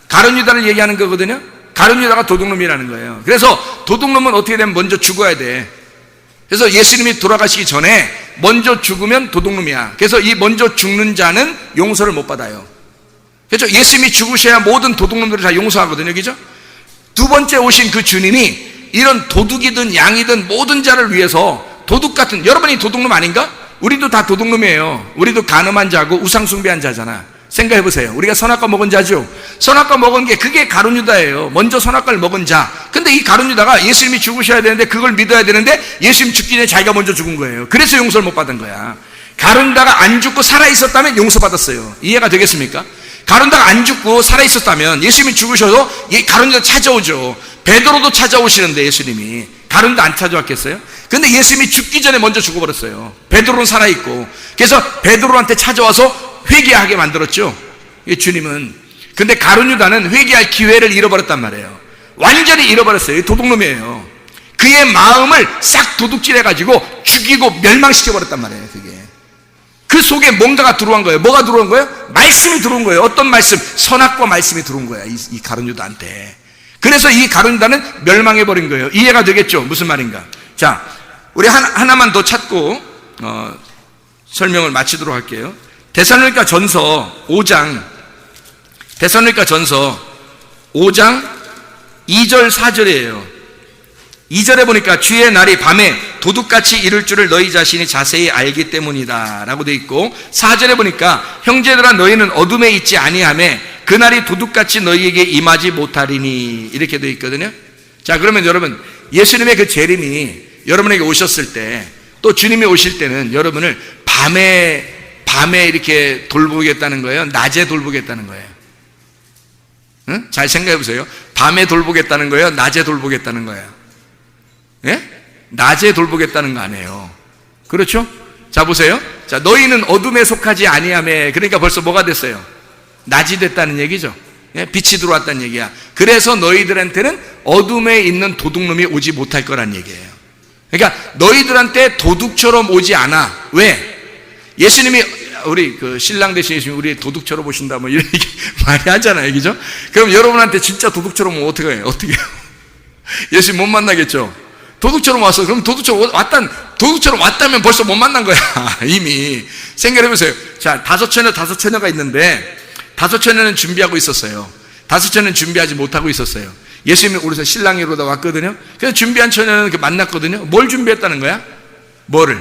가룟유다를 얘기하는 거거든요. 가룟유다가 도둑놈이라는 거예요. 그래서 도둑놈은 어떻게 되면 먼저 죽어야 돼. 그래서 예수님이 돌아가시기 전에 먼저 죽으면 도둑놈이야. 그래서 이 먼저 죽는 자는 용서를 못 받아요. 그렇죠? 예수님이 죽으셔야 모든 도둑놈들을 다 용서하거든요. 그죠? 두 번째 오신 그 주님이 이런 도둑이든 양이든 모든 자를 위해서 도둑 같은, 여러분이 도둑놈 아닌가? 우리도 다 도둑놈이에요. 우리도 간음한 자고 우상숭배한 자잖아. 생각해보세요. 우리가 선악과 먹은 자죠. 선악과 먹은 게 그게 가룟 유다예요. 먼저 선악과를 먹은 자. 근데 이 가룟 유다가 예수님이 죽으셔야 되는데 그걸 믿어야 되는데 예수님 죽기 전에 자기가 먼저 죽은 거예요. 그래서 용서를 못 받은 거야. 가룟 유다가 안 죽고 살아있었다면 용서받았어요. 이해가 되겠습니까? 가룟 유다가 안 죽고 살아있었다면 예수님이 죽으셔도 가룟 유다 찾아오죠. 베드로도 찾아오시는데 예수님이 가룟 유다 안 찾아왔겠어요? 근데 예수님이 죽기 전에 먼저 죽어버렸어요. 베드로는 살아있고. 그래서 베드로한테 찾아와서 회개하게 만들었죠. 주님은. 근데 가룟 유다는 회개할 기회를 잃어버렸단 말이에요. 완전히 잃어버렸어요. 도둑놈이에요. 그의 마음을 싹 도둑질해가지고 죽이고 멸망시켜버렸단 말이에요. 그게. 그 속에 뭔가가 들어온 거예요. 뭐가 들어온 거예요? 말씀이 들어온 거예요. 어떤 말씀? 선악과 말씀이 들어온 거야. 이 가룟 유다한테. 그래서 이 가룟 유다는 멸망해버린 거예요. 이해가 되겠죠? 무슨 말인가? 자, 우리 하나만 더 찾고 설명을 마치도록 할게요. 데살로니가 전서 5장 2절 4절이에요 2절에 보니까 주의 날이 밤에 도둑같이 이룰 줄을 너희 자신이 자세히 알기 때문이다 라고 되어 있고, 4절에 보니까 형제들아 너희는 어둠에 있지 아니하매 그날이 도둑같이 너희에게 임하지 못하리니 이렇게 되어 있거든요. 자, 그러면 여러분, 예수님의 그 재림이 여러분에게 오셨을 때, 또 주님이 오실 때는 여러분을 밤에 이렇게 돌보겠다는 거예요? 낮에 돌보겠다는 거예요? 응? 잘 생각해 보세요. 밤에 돌보겠다는 거예요? 낮에 돌보겠다는 거예요? 예? 낮에 돌보겠다는 거 아니에요. 그렇죠? 자, 보세요. 자, 너희는 어둠에 속하지 아니하매, 그러니까 벌써 뭐가 됐어요? 낮이 됐다는 얘기죠. 예? 빛이 들어왔다는 얘기야. 그래서 너희들한테는 어둠에 있는 도둑놈이 오지 못할 거란 얘기예요. 그러니까 너희들한테 도둑처럼 오지 않아. 왜? 예수님이 우리 그 신랑 대신 예수님이 우리 도둑처럼 오신다 뭐 이런 얘기 많이 하잖아요. 그죠? 그럼 여러분한테 진짜 도둑처럼 오면 어떻게 해요? 어떻게 해요? 예수님 못 만나겠죠? 도둑처럼 왔어. 그럼 도둑처럼 왔다면 벌써 못 만난 거야. 이미. 생각해보세요. 자, 다섯 처녀가 있는데, 다섯 처녀는 준비하고 있었어요. 다섯 처녀는 준비하지 못하고 있었어요. 예수님이 우리서 신랑이로다 왔거든요. 그래서 준비한 처녀는 만났거든요. 뭘 준비했다는 거야? 뭐를?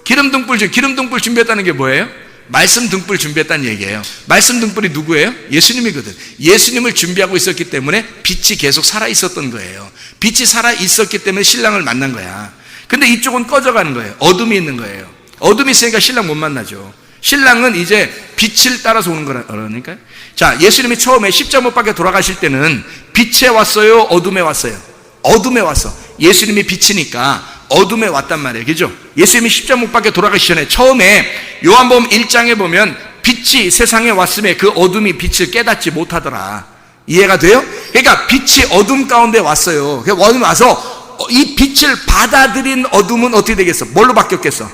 기름 등불 준비했다는 게 뭐예요? 말씀 등불 준비했다는 얘기예요. 말씀 등불이 누구예요? 예수님이거든. 예수님을 준비하고 있었기 때문에 빛이 계속 살아있었던 거예요. 빛이 살아있었기 때문에 신랑을 만난 거야. 근데 이쪽은 꺼져가는 거예요. 어둠이 있는 거예요. 어둠이 있으니까 신랑 못 만나죠. 신랑은 이제 빛을 따라서 오는 거라니까요. 자, 예수님이 처음에 십자가 못 박혀 돌아가실 때는 빛에 왔어요? 어둠에 왔어요? 어둠에 왔어. 예수님이 빛이니까 어둠에 왔단 말이에요. 그죠? 예수님이 십자가 못 박혀 돌아가시기 전에 처음에 요한복음 1장에 보면 빛이 세상에 왔음에 그 어둠이 빛을 깨닫지 못하더라. 이해가 돼요? 그러니까 빛이 어둠 가운데 왔어요. 어둠 와서 이 빛을 받아들인 어둠은 어떻게 되겠어? 뭘로 바뀌었겠어?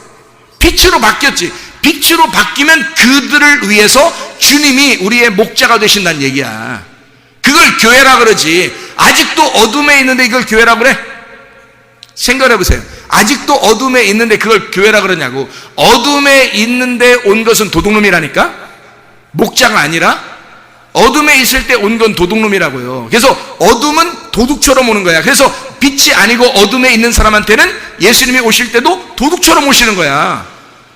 빛으로 바뀌었지. 빛으로 바뀌면 그들을 위해서 주님이 우리의 목자가 되신다는 얘기야. 그걸 교회라 그러지. 아직도 어둠에 있는데 이걸 교회라 그래? 생각해 보세요. 아직도 어둠에 있는데 그걸 교회라 그러냐고. 어둠에 있는데 온 것은 도둑놈이라니까? 목자가 아니라 어둠에 있을 때 온 건 도둑놈이라고요. 그래서 어둠은 도둑처럼 오는 거야. 그래서 빛이 아니고 어둠에 있는 사람한테는 예수님이 오실 때도 도둑처럼 오시는 거야.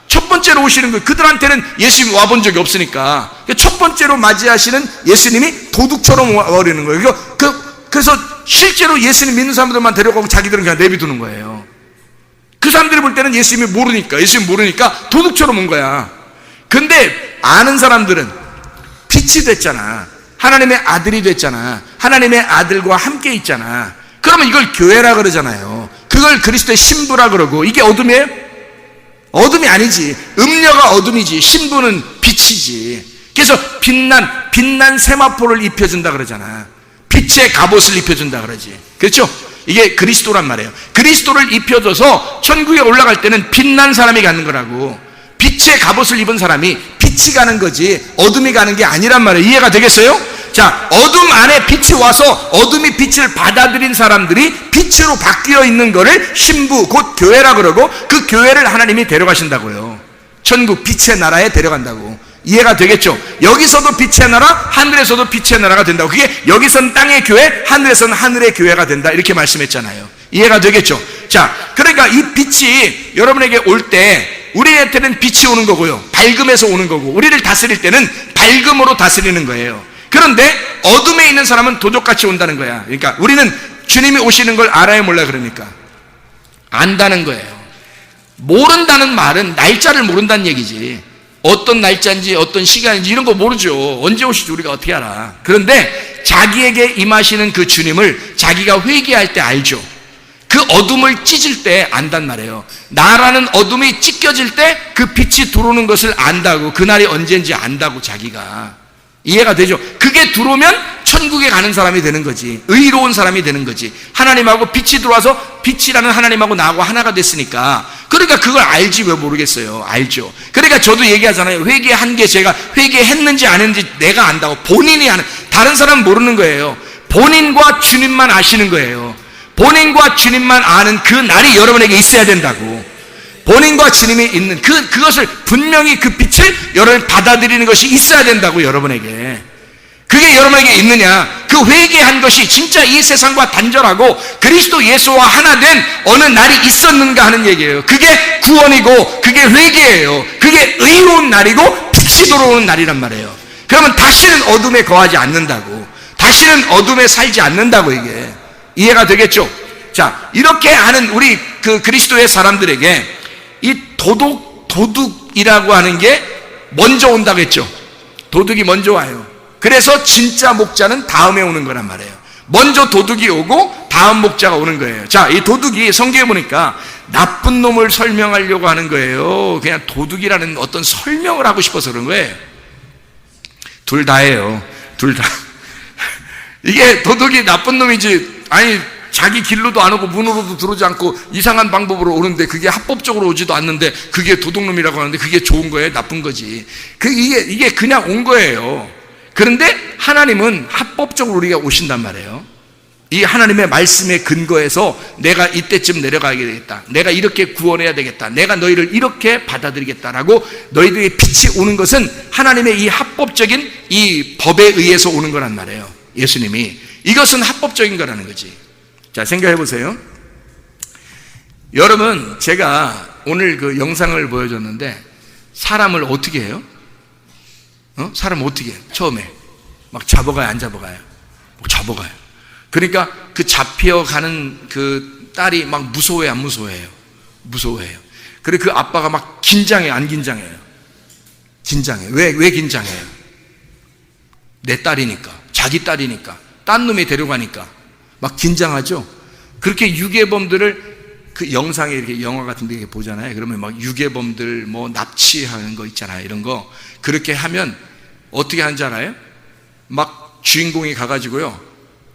첫 번째로 오시는 거예요. 그들한테는 예수님이 와본 적이 없으니까. 첫 번째로 맞이하시는 예수님이 도둑처럼 와버리는 거예요. 그래서 실제로 예수님 믿는 사람들만 데려가고 자기들은 그냥 내비두는 거예요. 그 사람들이 볼 때는 예수님이 모르니까 도둑처럼 온 거야. 근데 아는 사람들은 빛이 됐잖아. 하나님의 아들이 됐잖아. 하나님의 아들과 함께 있잖아. 그러면 이걸 교회라 그러잖아요. 그걸 그리스도의 신부라 그러고. 이게 어둠이에요? 어둠이 아니지. 음녀가 어둠이지. 신부는 빛이지. 그래서 빛난 세마포를 입혀준다 그러잖아. 빛의 갑옷을 입혀준다 그러지. 그렇죠? 이게 그리스도란 말이에요. 그리스도를 입혀줘서 천국에 올라갈 때는 빛난 사람이 가는 거라고. 빛의 갑옷을 입은 사람이 빛이 가는 거지 어둠이 가는 게 아니란 말이에요. 이해가 되겠어요? 자, 어둠 안에 빛이 와서 어둠이 빛을 받아들인 사람들이 빛으로 바뀌어 있는 거를 신부 곧 교회라 그러고, 그 교회를 하나님이 데려가신다고요. 천국 빛의 나라에 데려간다고. 이해가 되겠죠? 여기서도 빛의 나라, 하늘에서도 빛의 나라가 된다고. 그게 여기서는 땅의 교회, 하늘에서는 하늘의 교회가 된다, 이렇게 말씀했잖아요. 이해가 되겠죠? 자, 그러니까 이 빛이 여러분에게 올 때 우리한테는 빛이 오는 거고요, 밝음에서 오는 거고, 우리를 다스릴 때는 밝음으로 다스리는 거예요. 그런데 어둠에 있는 사람은 도적같이 온다는 거야. 그러니까 우리는 주님이 오시는 걸 알아야 몰라. 그러니까 안다는 거예요. 모른다는 말은 날짜를 모른다는 얘기지, 어떤 날짜인지 어떤 시간인지 이런 거 모르죠. 언제 오실지 우리가 어떻게 알아. 그런데 자기에게 임하시는 그 주님을 자기가 회개할 때 알죠. 그 어둠을 찢을 때 안단 말이에요. 나라는 어둠이 찢겨질 때 그 빛이 들어오는 것을 안다고, 그날이 언제인지 안다고 자기가. 이해가 되죠? 그게 들어오면 천국에 가는 사람이 되는 거지, 의로운 사람이 되는 거지. 하나님하고 빛이 들어와서 빛이라는 하나님하고 나하고 하나가 됐으니까. 그러니까 그걸 알지 왜 모르겠어요. 알죠. 그러니까 저도 얘기하잖아요. 회개한 게, 제가 회개했는지 안 했는지 내가 안다고. 본인이 아는, 다른 사람은 모르는 거예요. 본인과 주님만 아시는 거예요. 본인과 주님만 아는 그 날이 여러분에게 있어야 된다고. 본인과 주님이 있는 그것을 분명히, 그 빛을 여러분이 받아들이는 것이 있어야 된다고, 여러분에게. 그게 여러분에게 있느냐? 그 회개한 것이 진짜 이 세상과 단절하고 그리스도 예수와 하나 된 어느 날이 있었는가 하는 얘기예요. 그게 구원이고, 그게 회개예요. 그게 의로운 날이고 빛이 들어오는 날이란 말이에요. 그러면 다시는 어둠에 거하지 않는다고, 다시는 어둠에 살지 않는다고. 이게 이해가 되겠죠? 자, 이렇게 하는 우리 그 그리스도의 사람들에게 이 도둑이라고 하는 게 먼저 온다고 했죠. 도둑이 먼저 와요. 그래서 진짜 목자는 다음에 오는 거란 말이에요. 먼저 도둑이 오고 다음 목자가 오는 거예요. 자, 이 도둑이 성경에 보니까 나쁜 놈을 설명하려고 하는 거예요. 그냥 도둑이라는 어떤 설명을 하고 싶어서 그런 거예요. 둘 다예요. 둘 다. 이게 도둑이 나쁜 놈이지, 아니 자기 길로도 안 오고 문으로도 들어오지 않고 이상한 방법으로 오는데, 그게 합법적으로 오지도 않는데 그게 도둑놈이라고 하는데 그게 좋은 거예요, 나쁜 거지? 이게 그냥 온 거예요. 그런데 하나님은 합법적으로 우리가 오신단 말이에요. 이 하나님의 말씀의 근거에서 내가 이때쯤 내려가게 되겠다, 내가 이렇게 구원해야 되겠다, 내가 너희를 이렇게 받아들이겠다라고 너희들의 빛이 오는 것은 하나님의 이 합법적인 이 법에 의해서 오는 거란 말이에요. 예수님이, 이것은 합법적인 거라는 거지. 자, 생각해 보세요. 여러분, 제가 오늘 그 영상을 보여줬는데 사람을 어떻게 해요? 사람을 어떻게 해요? 처음에 막 잡아가요, 안 잡아가요? 막 잡아가요. 그러니까 그 잡혀가는 그 딸이 막 무서워해요, 안 무서워해요? 무서워해요. 그리고 그 아빠가 막 긴장해요, 안 긴장해요? 긴장해요. 왜 긴장해요? 내 딸이니까, 자기 딸이니까, 딴 놈이 데려가니까 막 긴장하죠. 그렇게 유괴범들을 그 영상에 이렇게 영화 같은 데 보잖아요. 그러면 막 유괴범들 뭐 납치하는 거 있잖아요. 이런 거 그렇게 하면 어떻게 하는지 알아요? 막 주인공이 가가지고요,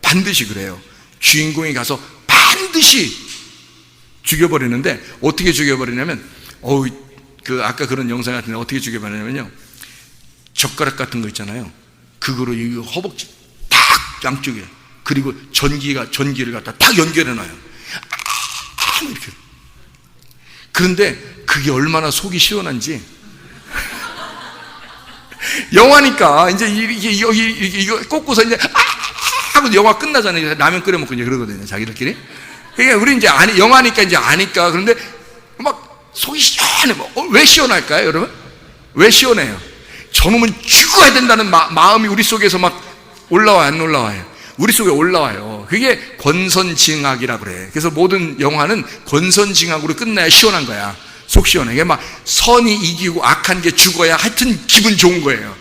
반드시 그래요. 주인공이 가서 반드시 죽여버리는데, 어떻게 죽여버리냐면, 그 아까 그런 영상 같은 데 어떻게 죽여버리냐면요, 젓가락 같은 거 있잖아요. 그거로 이 허벅지 딱 양쪽에, 그리고 전기를 갖다 딱 연결해놔요. 이렇게. 그런데 그게 얼마나 속이 시원한지. 영화니까 이제 이거 꽂고서 이제 하고 영화 끝나잖아요. 라면 끓여 먹고 이제 그러거든요, 자기들끼리. 그러니까 우리 이제 영화니까 이제 아니까. 그런데 막 속이 시원해. 왜 시원할까요, 여러분? 왜 시원해요? 저놈은 죽어야 된다는 마음이 우리 속에서 막 올라와요, 안 올라와요? 우리 속에 올라와요. 그게 권선징악이라 그래. 그래서 모든 영화는 권선징악으로 끝나야 시원한 거야. 속 시원해. 이게 막 선이 이기고 악한 게 죽어야 하여튼 기분 좋은 거예요.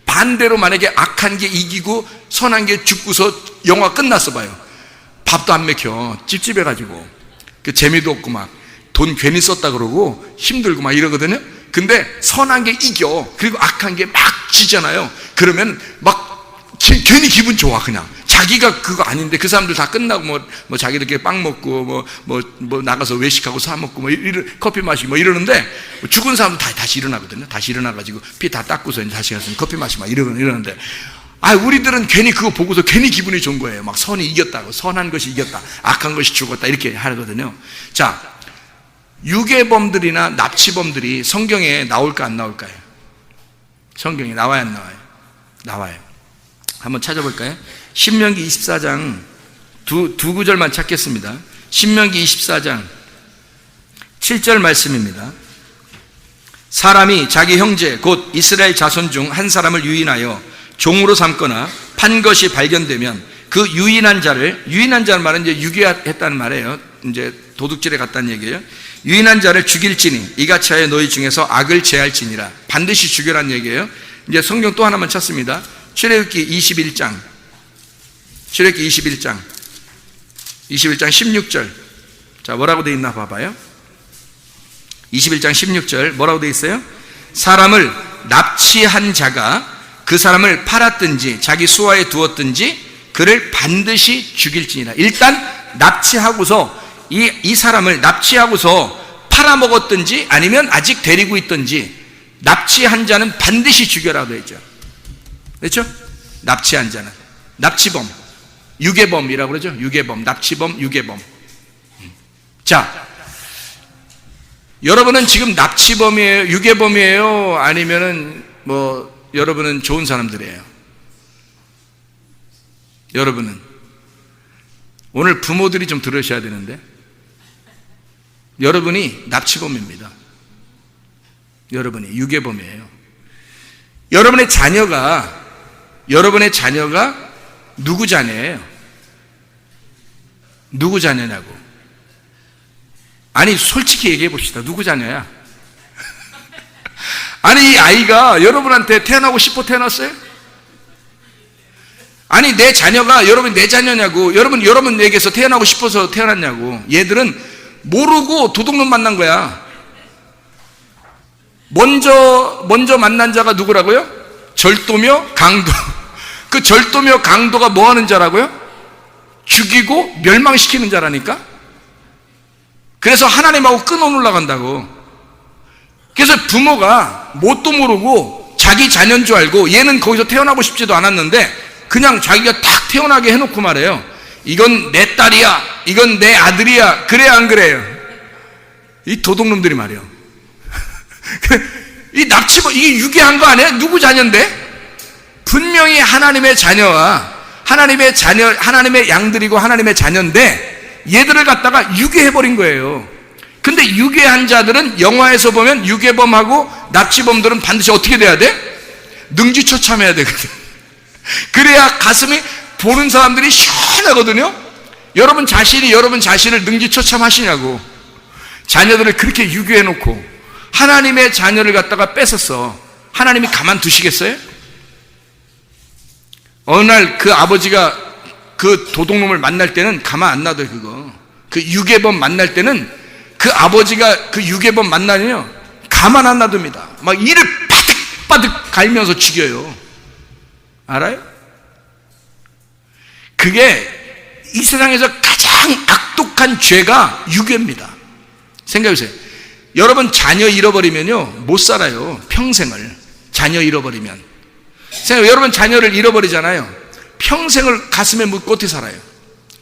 반대로 만약에 악한 게 이기고 선한 게 죽고서 영화 끝났어 봐요. 밥도 안 먹혀. 찝찝해가지고. 그 재미도 없고 막 돈 괜히 썼다 그러고 힘들고 막 이러거든요. 근데 선한 게 이겨. 그리고 악한 게 막 지잖아요. 그러면 막 괜히 기분 좋아, 그냥. 자기가 그거 아닌데 그 사람들 다 끝나고 뭐 자기들끼리 빵 먹고 뭐 나가서 외식하고 사 먹고 뭐 커피 마시고 뭐 이러는데, 죽은 사람은 다시 일어나거든요. 다시 일어나가지고 피 다 닦고서 이제 다시 가서 커피 마시고 막 이러는데, 우리들은 괜히 그거 보고서 괜히 기분이 좋은 거예요. 막 선이 이겼다고, 선한 것이 이겼다, 악한 것이 죽었다, 이렇게 하거든요. 자, 유괴범들이나 납치범들이 성경에 나올까 안 나올까요? 성경에 나와요, 안 나와요? 나와요. 한번 찾아볼까요? 신명기 24장 두 구절만 찾겠습니다. 신명기 24장 7절 말씀입니다. 사람이 자기 형제 곧 이스라엘 자손 중 한 사람을 유인하여 종으로 삼거나 판 것이 발견되면 그 유인한 자를, 유인한 자는 말은 이제 유괴했다는 말이에요. 이제 도둑질에 갔다는 얘기예요. 유인한 자를 죽일지니 이같이 하여 너희 중에서 악을 제할지니라. 반드시 죽여란 얘기예요. 이제 성경 또 하나만 찾습니다. 출애굽기 21장 21장 16절. 자, 뭐라고 돼 있나 봐봐요. 21장 16절 뭐라고 돼 있어요? 사람을 납치한 자가 그 사람을 팔았든지 자기 수하에 두었든지 그를 반드시 죽일지니라. 일단 납치하고서 이 사람을 납치하고서 팔아먹었든지 아니면 아직 데리고 있든지 납치한 자는 반드시 죽여라 되죠. 그렇죠? 납치한 자는 납치범, 유괴범이라고 그러죠. 유괴범, 납치범, 유괴범. 자, 여러분은 지금 납치범이에요, 유괴범이에요, 아니면은 여러분은 좋은 사람들이에요? 여러분은 오늘 부모들이 좀 들으셔야 되는데, 여러분이 납치범입니다. 여러분이 유괴범이에요. 여러분의 자녀가 누구 자녀예요? 누구 자녀냐고. 아니, 솔직히 얘기해 봅시다. 누구 자녀야? 아니, 이 아이가 여러분한테 태어나고 싶어 태어났어요? 아니, 내 자녀가 여러분 내 자녀냐고. 여러분에게서 태어나고 싶어서 태어났냐고. 얘들은 모르고 도둑놈 만난 거야. 먼저 만난 자가 누구라고요? 절도며 강도. 그 절도며 강도가 뭐 하는 자라고요? 죽이고 멸망시키는 자라니까. 그래서 하나님하고 끊어 놀라간다고. 그래서 부모가 뭣도 모르고 자기 자녀인 줄 알고, 얘는 거기서 태어나고 싶지도 않았는데 그냥 자기가 탁 태어나게 해놓고 말해요. 이건 내 딸이야, 이건 내 아들이야. 그래 안 그래요? 이 도둑놈들이 말이에요. 이 납치범, 이게 유괴한 거 아니야? 누구 자녀인데? 분명히 하나님의 자녀와 하나님의 양들이고 하나님의 자녀인데 얘들을 갖다가 유괴해버린 거예요. 근데 유괴한 자들은 영화에서 보면 유괴범하고 납치범들은 반드시 어떻게 돼야 돼? 능지처참해야 되거든. 그래야 가슴이 보는 사람들이 시원하거든요. 여러분 자신을 능지처참하시냐고. 자녀들을 그렇게 유괴해놓고 하나님의 자녀를 갖다가 뺏었어. 하나님이 가만두시겠어요? 어느 날 그 아버지가 그 도둑놈을 만날 때는 가만 안 놔둬요. 그거 그 유괴범 만날 때는 그 아버지가 그 유괴범 만나면요 가만 안 놔둡니다. 막 이를 바득바득 갈면서 죽여요. 알아요? 그게 이 세상에서 가장 악독한 죄가 유괴입니다. 생각해보세요. 여러분 자녀 잃어버리면요 못 살아요. 평생을. 자녀 잃어버리면 여러분 자녀를 잃어버리잖아요. 평생을 가슴에 묻고 어떻게 살아요?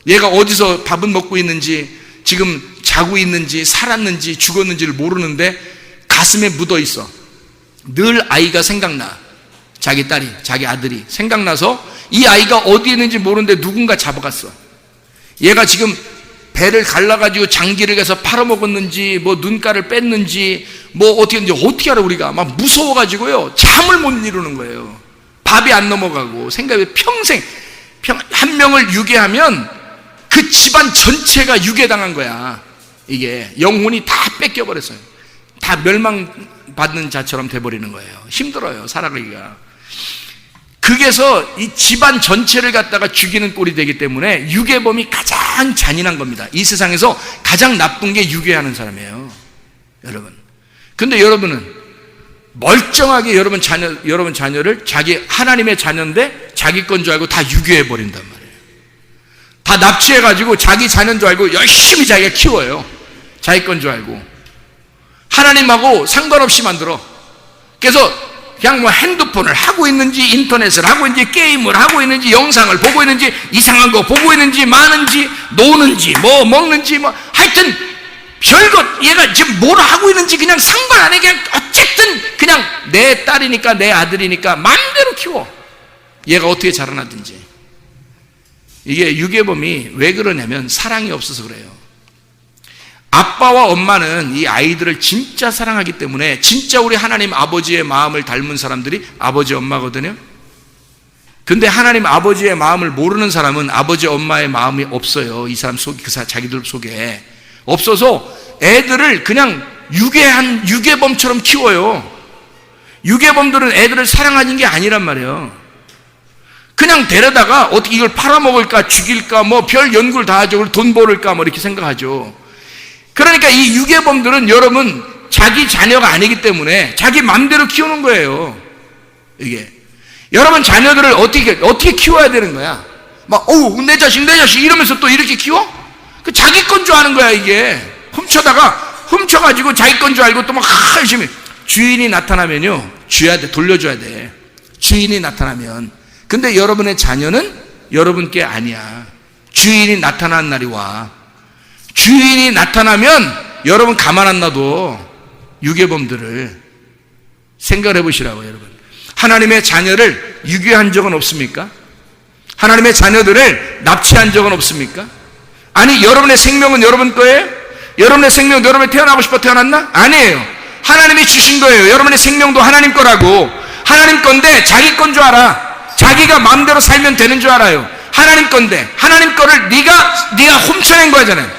얘가 어디서 밥은 먹고 있는지, 지금 자고 있는지, 살았는지, 죽었는지를 모르는데 가슴에 묻어 있어. 늘 아이가 생각나. 자기 딸이, 자기 아들이 생각나서 이 아이가 어디에 있는지 모르는데 누군가 잡아갔어. 얘가 지금 배를 갈라가지고 장기를 가서 팔아먹었는지, 눈가를 뺐는지, 어떻게 했는지 어떻게 알아, 우리가. 막 무서워가지고요 잠을 못 이루는 거예요. 밥이 안 넘어가고. 생각해, 평생 한 명을 유괴하면 그 집안 전체가 유괴당한 거야. 이게 영혼이 다 뺏겨버렸어요. 다 멸망받는 자처럼 돼버리는 거예요. 힘들어요, 살아가기가. 그게서 이 집안 전체를 갖다가 죽이는 꼴이 되기 때문에 유괴범이 가장 잔인한 겁니다. 이 세상에서 가장 나쁜 게 유괴하는 사람이에요, 여러분. 근데 여러분은 멀쩡하게 여러분 자녀를 하나님의 자녀인데 자기 건 줄 알고 다 유괴해 버린단 말이에요. 다 납치해가지고 자기 자녀인 줄 알고 열심히 자기가 키워요. 자기 건 줄 알고. 하나님하고 상관없이 만들어. 그래서 그냥 핸드폰을 하고 있는지, 인터넷을 하고 있는지, 게임을 하고 있는지, 영상을 보고 있는지, 이상한 거 보고 있는지, 많은지, 노는지, 먹는지, 하여튼 별것, 얘가 지금 뭘 하고 있는지 그냥 상관 안 해. 그냥 어쨌든 그냥 내 딸이니까, 내 아들이니까 마음대로 키워. 얘가 어떻게 자라나든지. 이게 유괴범이 왜 그러냐면 사랑이 없어서 그래요. 아빠와 엄마는 이 아이들을 진짜 사랑하기 때문에 진짜 우리 하나님 아버지의 마음을 닮은 사람들이 아버지 엄마거든요. 근데 하나님 아버지의 마음을 모르는 사람은 아버지 엄마의 마음이 없어요. 이 사람 속에, 자기들 속에 없어서 애들을 그냥 유괴범처럼 키워요. 유괴범들은 애들을 사랑하는 게 아니란 말이에요. 그냥 데려다가 어떻게 이걸 팔아먹을까, 죽일까, 뭐 별 연구를 다 하죠. 돈 벌을까, 뭐 이렇게 생각하죠. 그러니까 이 유괴범들은 여러분 자기 자녀가 아니기 때문에 자기 맘대로 키우는 거예요. 이게 여러분 자녀들을 어떻게 키워야 되는 거야? 막 내 자식 이러면서 또 이렇게 키워? 그 자기 건 줄 아는 거야. 이게 훔쳐가지고 자기 건 줄 알고 또 막 열심히. 주인이 나타나면요 돌려줘야 돼. 주인이 나타나면. 근데 여러분의 자녀는 여러분께 아니야. 주인이 나타난 날이 와. 주인이 나타나면 여러분 가만 안 놔둬. 유괴범들을 생각을 해보시라고. 여러분 하나님의 자녀를 유괴한 적은 없습니까? 하나님의 자녀들을 납치한 적은 없습니까? 아니 여러분의 생명은 여러분 거예요? 여러분의 생명은 여러분이 태어나고 싶어 태어났나? 아니에요. 하나님이 주신 거예요. 여러분의 생명도 하나님 거라고. 하나님 건데 자기 건 줄 알아. 자기가 마음대로 살면 되는 줄 알아요. 하나님 건데 하나님 거를 네가 훔쳐낸 거잖아요.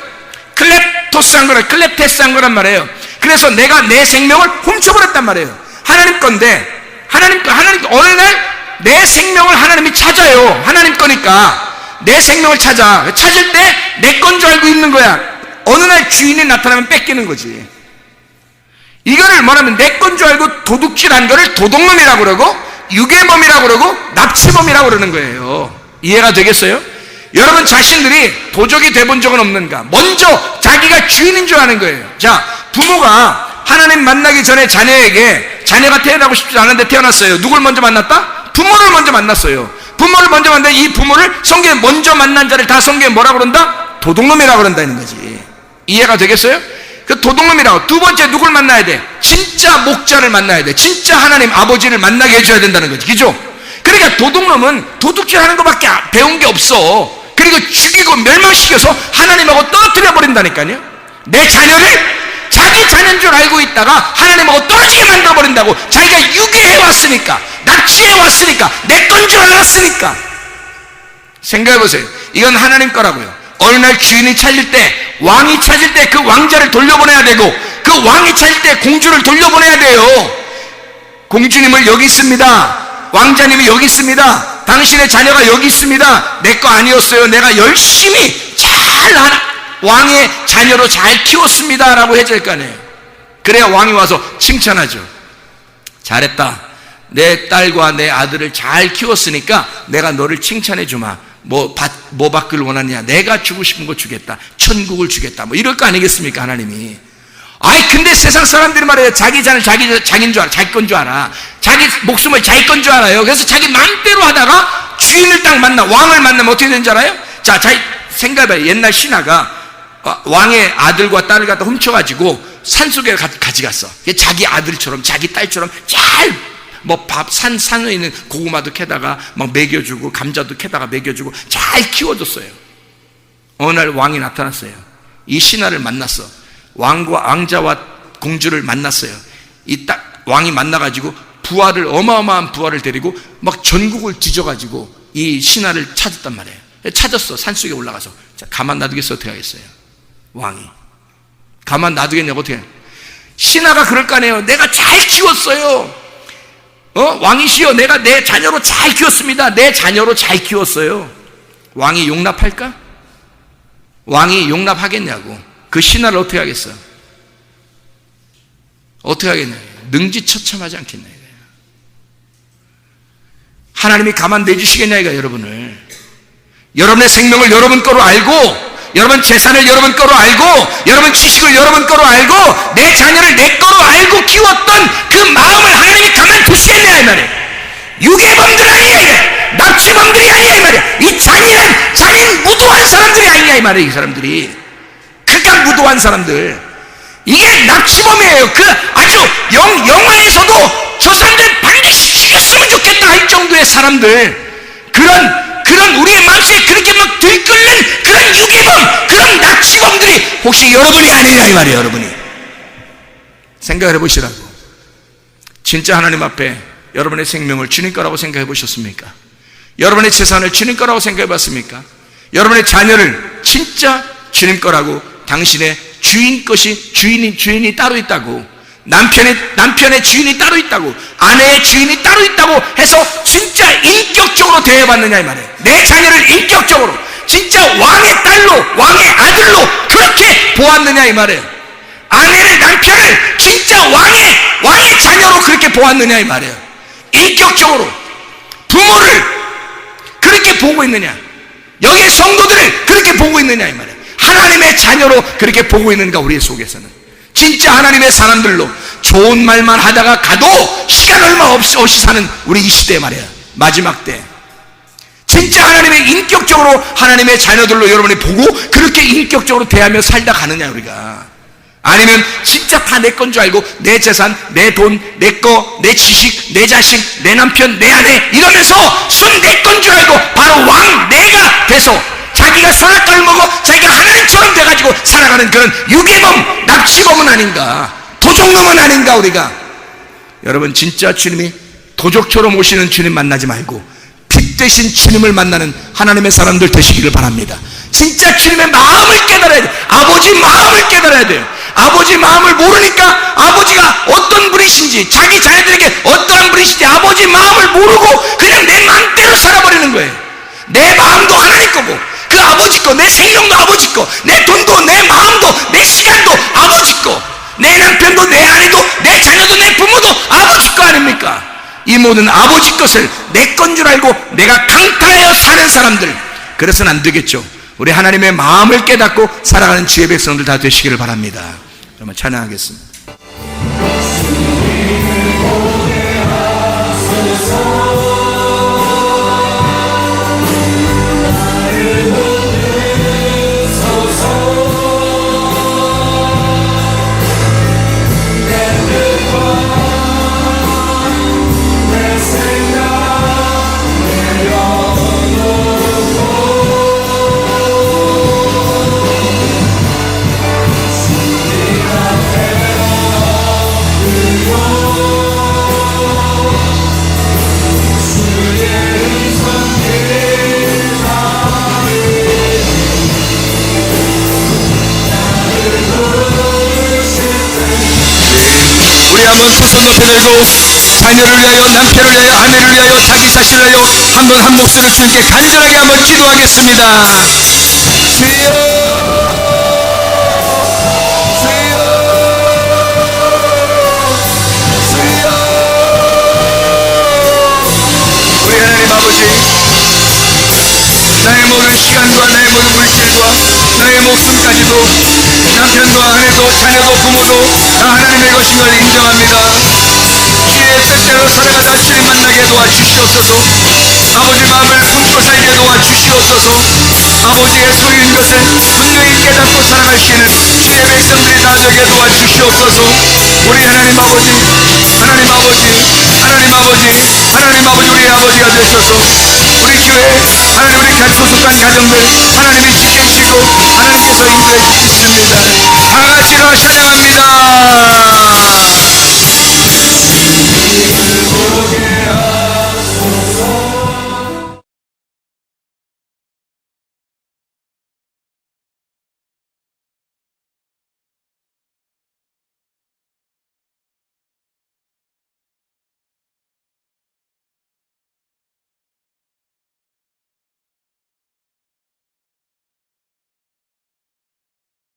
클렙테스 한 거란 말이에요. 그래서 내가 내 생명을 훔쳐버렸단 말이에요. 하나님 건데 하나님 어느 날 내 생명을 하나님이 찾아요. 하나님 거니까 내 생명을 찾을 때 내 건 줄 알고 있는 거야. 어느 날 주인이 나타나면 뺏기는 거지. 이거를 뭐냐면 내 건 줄 알고 도둑질한 거를 도둑놈이라고 그러고 유괴범이라고 그러고 납치범이라고 그러는 거예요. 이해가 되겠어요? 여러분 자신들이 도적이 돼본 적은 없는가? 먼저 자기가 주인인 줄 아는 거예요. 자, 부모가 하나님 만나기 전에 자녀가 태어나고 싶지 않은데 태어났어요. 누굴 먼저 만났다? 부모를 먼저 만났어요. 부모를 먼저 만났는데 이 부모를 성경에 먼저 만난 자를 다 성경에 뭐라고 그런다? 도둑놈이라고 그런다는 거지. 이해가 되겠어요? 그 도둑놈이라고. 두 번째 누굴 만나야 돼? 진짜 목자를 만나야 돼. 진짜 하나님 아버지를 만나게 해줘야 된다는 거지. 그죠? 그러니까 도둑놈은 도둑질하는 것밖에 배운 게 없어. 그리고 죽이고 멸망시켜서 하나님하고 떨어뜨려 버린다니까요. 내 자녀를 자기 자녀인 줄 알고 있다가 하나님하고 떨어지게 만들어버린다고. 자기가 유괴해왔으니까, 납치해왔으니까, 내 건 줄 알았으니까. 생각해보세요. 이건 하나님 거라고요. 어느 날 주인이 찾을 때, 왕이 찾을 때 그 왕자를 돌려보내야 되고, 그 왕이 찾을 때 공주를 돌려보내야 돼요. 공주님을 여기 있습니다. 왕자님이 여기 있습니다. 당신의 자녀가 여기 있습니다. 내 거 아니었어요. 내가 열심히 왕의 자녀로 잘 키웠습니다 라고 해야 될 거 아니에요. 그래야 왕이 와서 칭찬하죠. 잘했다. 내 딸과 내 아들을 잘 키웠으니까 내가 너를 칭찬해 주마. 뭐 받기를 원하느냐? 내가 주고 싶은 거 주겠다. 천국을 주겠다. 뭐 이럴 거 아니겠습니까? 하나님이. 근데 세상 사람들이 말해요. 자기 자는 자기인 줄 알아. 자기 건 줄 알아. 자기 목숨을 자기 건 줄 알아요. 그래서 자기 마음대로 하다가 주인을 딱 왕을 만나면 어떻게 되는 줄 알아요? 자, 생각해봐요. 옛날 신하가 왕의 아들과 딸을 갖다 훔쳐가지고 산속에 가져갔어. 자기 아들처럼 자기 딸처럼 잘 산에 있는 고구마도 캐다가 막 먹여주고 감자도 캐다가 먹여주고 잘 키워줬어요. 어느 날 왕이 나타났어요. 이 신하를 만났어. 왕자와 공주를 만났어요. 왕이 만나가지고 어마어마한 부하를 데리고 막 전국을 뒤져가지고 이 신하를 찾았단 말이에요. 찾았어. 산속에 올라가서. 자, 가만 놔두겠어? 어떻게 하겠어요? 왕이 가만 놔두겠냐고 어떻게 해? 신하가 그럴 거 아니에요. 내가 잘 키웠어요. 왕이시여, 내가 내 자녀로 잘 키웠습니다. 내 자녀로 잘 키웠어요. 왕이 용납할까? 왕이 용납하겠냐고. 그 신하를 어떻게 하겠어? 어떻게 하겠냐? 능지처참하지 않겠냐? 하나님이 가만 내주시겠냐 이거. 여러분의 생명을 여러분 거로 알고, 여러분 재산을 여러분 거로 알고, 여러분 지식을 여러분 거로 알고, 내 자녀를 내 거로 알고 키웠던 그 마음을 하나님이 가만 두시겠냐 이 말이에요. 유괴범들 아니야 이게. 납치범들이 아니야 이 말이야. 이 잔인 무도한 사람들이 아니냐 이 말이에요. 이 사람들이 극강 무도한 사람들. 이게 납치범이에요. 아주 영화에서도 저 사람들 반드시 죽였으면 좋겠다 할 정도의 사람들. 그런 우리의 마음속에 그렇게 막 들끓는 그런 그런 유괴범, 그런 납치범들이 혹시 여러분이 아니냐 이 말이에요. 여러분이 생각을 해보시라고. 진짜 하나님 앞에 여러분의 생명을 주님 거라고 생각해 보셨습니까? 여러분의 재산을 주님 거라고 생각해 봤습니까? 여러분의 자녀를 진짜 주님 거라고, 당신의 주인 것이 주인이 따로 있다고, 남편의 주인이 따로 있다고, 아내의 주인이 따로 있다고 해서 진짜 인격적으로 대해봤느냐 이 말이에요. 내 자녀를 인격적으로 진짜 왕의 딸로, 왕의 아들로 그렇게 보았느냐 이 말이에요. 아내를, 남편을 진짜 왕의 자녀로 그렇게 보았느냐 이 말이에요. 인격적으로 부모를 그렇게 보고 있느냐, 여기에 성도들을 그렇게 보고 있느냐 이 말이에요. 하나님의 자녀로 그렇게 보고 있는가. 우리 속에서는 진짜 하나님의 사람들로 좋은 말만 하다가 가도 시간 얼마 없이 사는 우리 이 시대에 말이에요. 마지막 때 진짜 하나님의 인격적으로 하나님의 자녀들로 여러분이 보고 그렇게 인격적으로 대하며 살다 가느냐 우리가. 아니면 진짜 다 내 건 줄 알고 내 재산, 내 돈, 내 거, 내 지식, 내 자식, 내 남편, 내 아내 이러면서 순 내 건 줄 알고 바로 내가 돼서 자기가 선악과를 먹어 자기가 하나님처럼 돼가지고 살아가는 그런 유괴범, 납치범은 아닌가, 도적놈은 아닌가 우리가. 여러분 진짜 주님이 도적처럼 오시는 주님 만나지 말고 빛 대신 주님을 만나는 하나님의 사람들 되시기를 바랍니다. 진짜 주님의 마음을 깨달아야 돼요. 아버지 마음을 깨달아야 돼요. 아버지 마음을 모르니까 아버지가 어떤 분이신지, 자기 자녀들에게 어떠한 분이신지 아버지 마음을 모르고 그냥 내 마음대로 살아버리는 거예요. 내 마음도 하나님 거고 그 아버지 거, 내 생명도 아버지 거, 내 돈도 내 마음도 내 시간도 아버지 거, 내 남편도 내 아내도 내 자녀도 내 부모도 아버지 거 아닙니까? 이 모든 아버지 것을 내 건 줄 알고 내가 강탈하여 사는 사람들, 그래서는 안 되겠죠. 우리 하나님의 마음을 깨닫고 살아가는 주의 백성들 다 되시기를 바랍니다. 그러면 찬양하겠습니다. 한번 두 손 높이 들고 자녀를 위하여, 남편을 위하여, 아내를 위하여, 자기 자신을 위하여 한번 한 목소리로 주님께 간절하게 한번 기도하겠습니다. 주여, 주여, 주여. 우리 하나님 아버지, 나의 모든 시간과 나의 모든 물질과 나의 목숨까지도 남편도 아내도 자녀도 부모도 다 하나님의 것인 걸 인정합니다. 주의 뜻대로 살아가다 주님 만나게 도와주시옵소서. 아버지 마음을 품고 살게 도와주시옵소서. 아버지의 소유인 것을 분명히 깨닫고 살아갈 수 있는 주의 백성들이 다 되게 도와주시옵소서. 우리 하나님 아버지, 하나님 아버지, 하나님 아버지, 하나님 아버지, 우리 아버지가 되셔서 우리 교회, 하나님 우리 소속한 가정들 하나님이 지켜주시고 하나님께서 인도해 주시겠습니다. 다 같이 일어나 찬양합니다.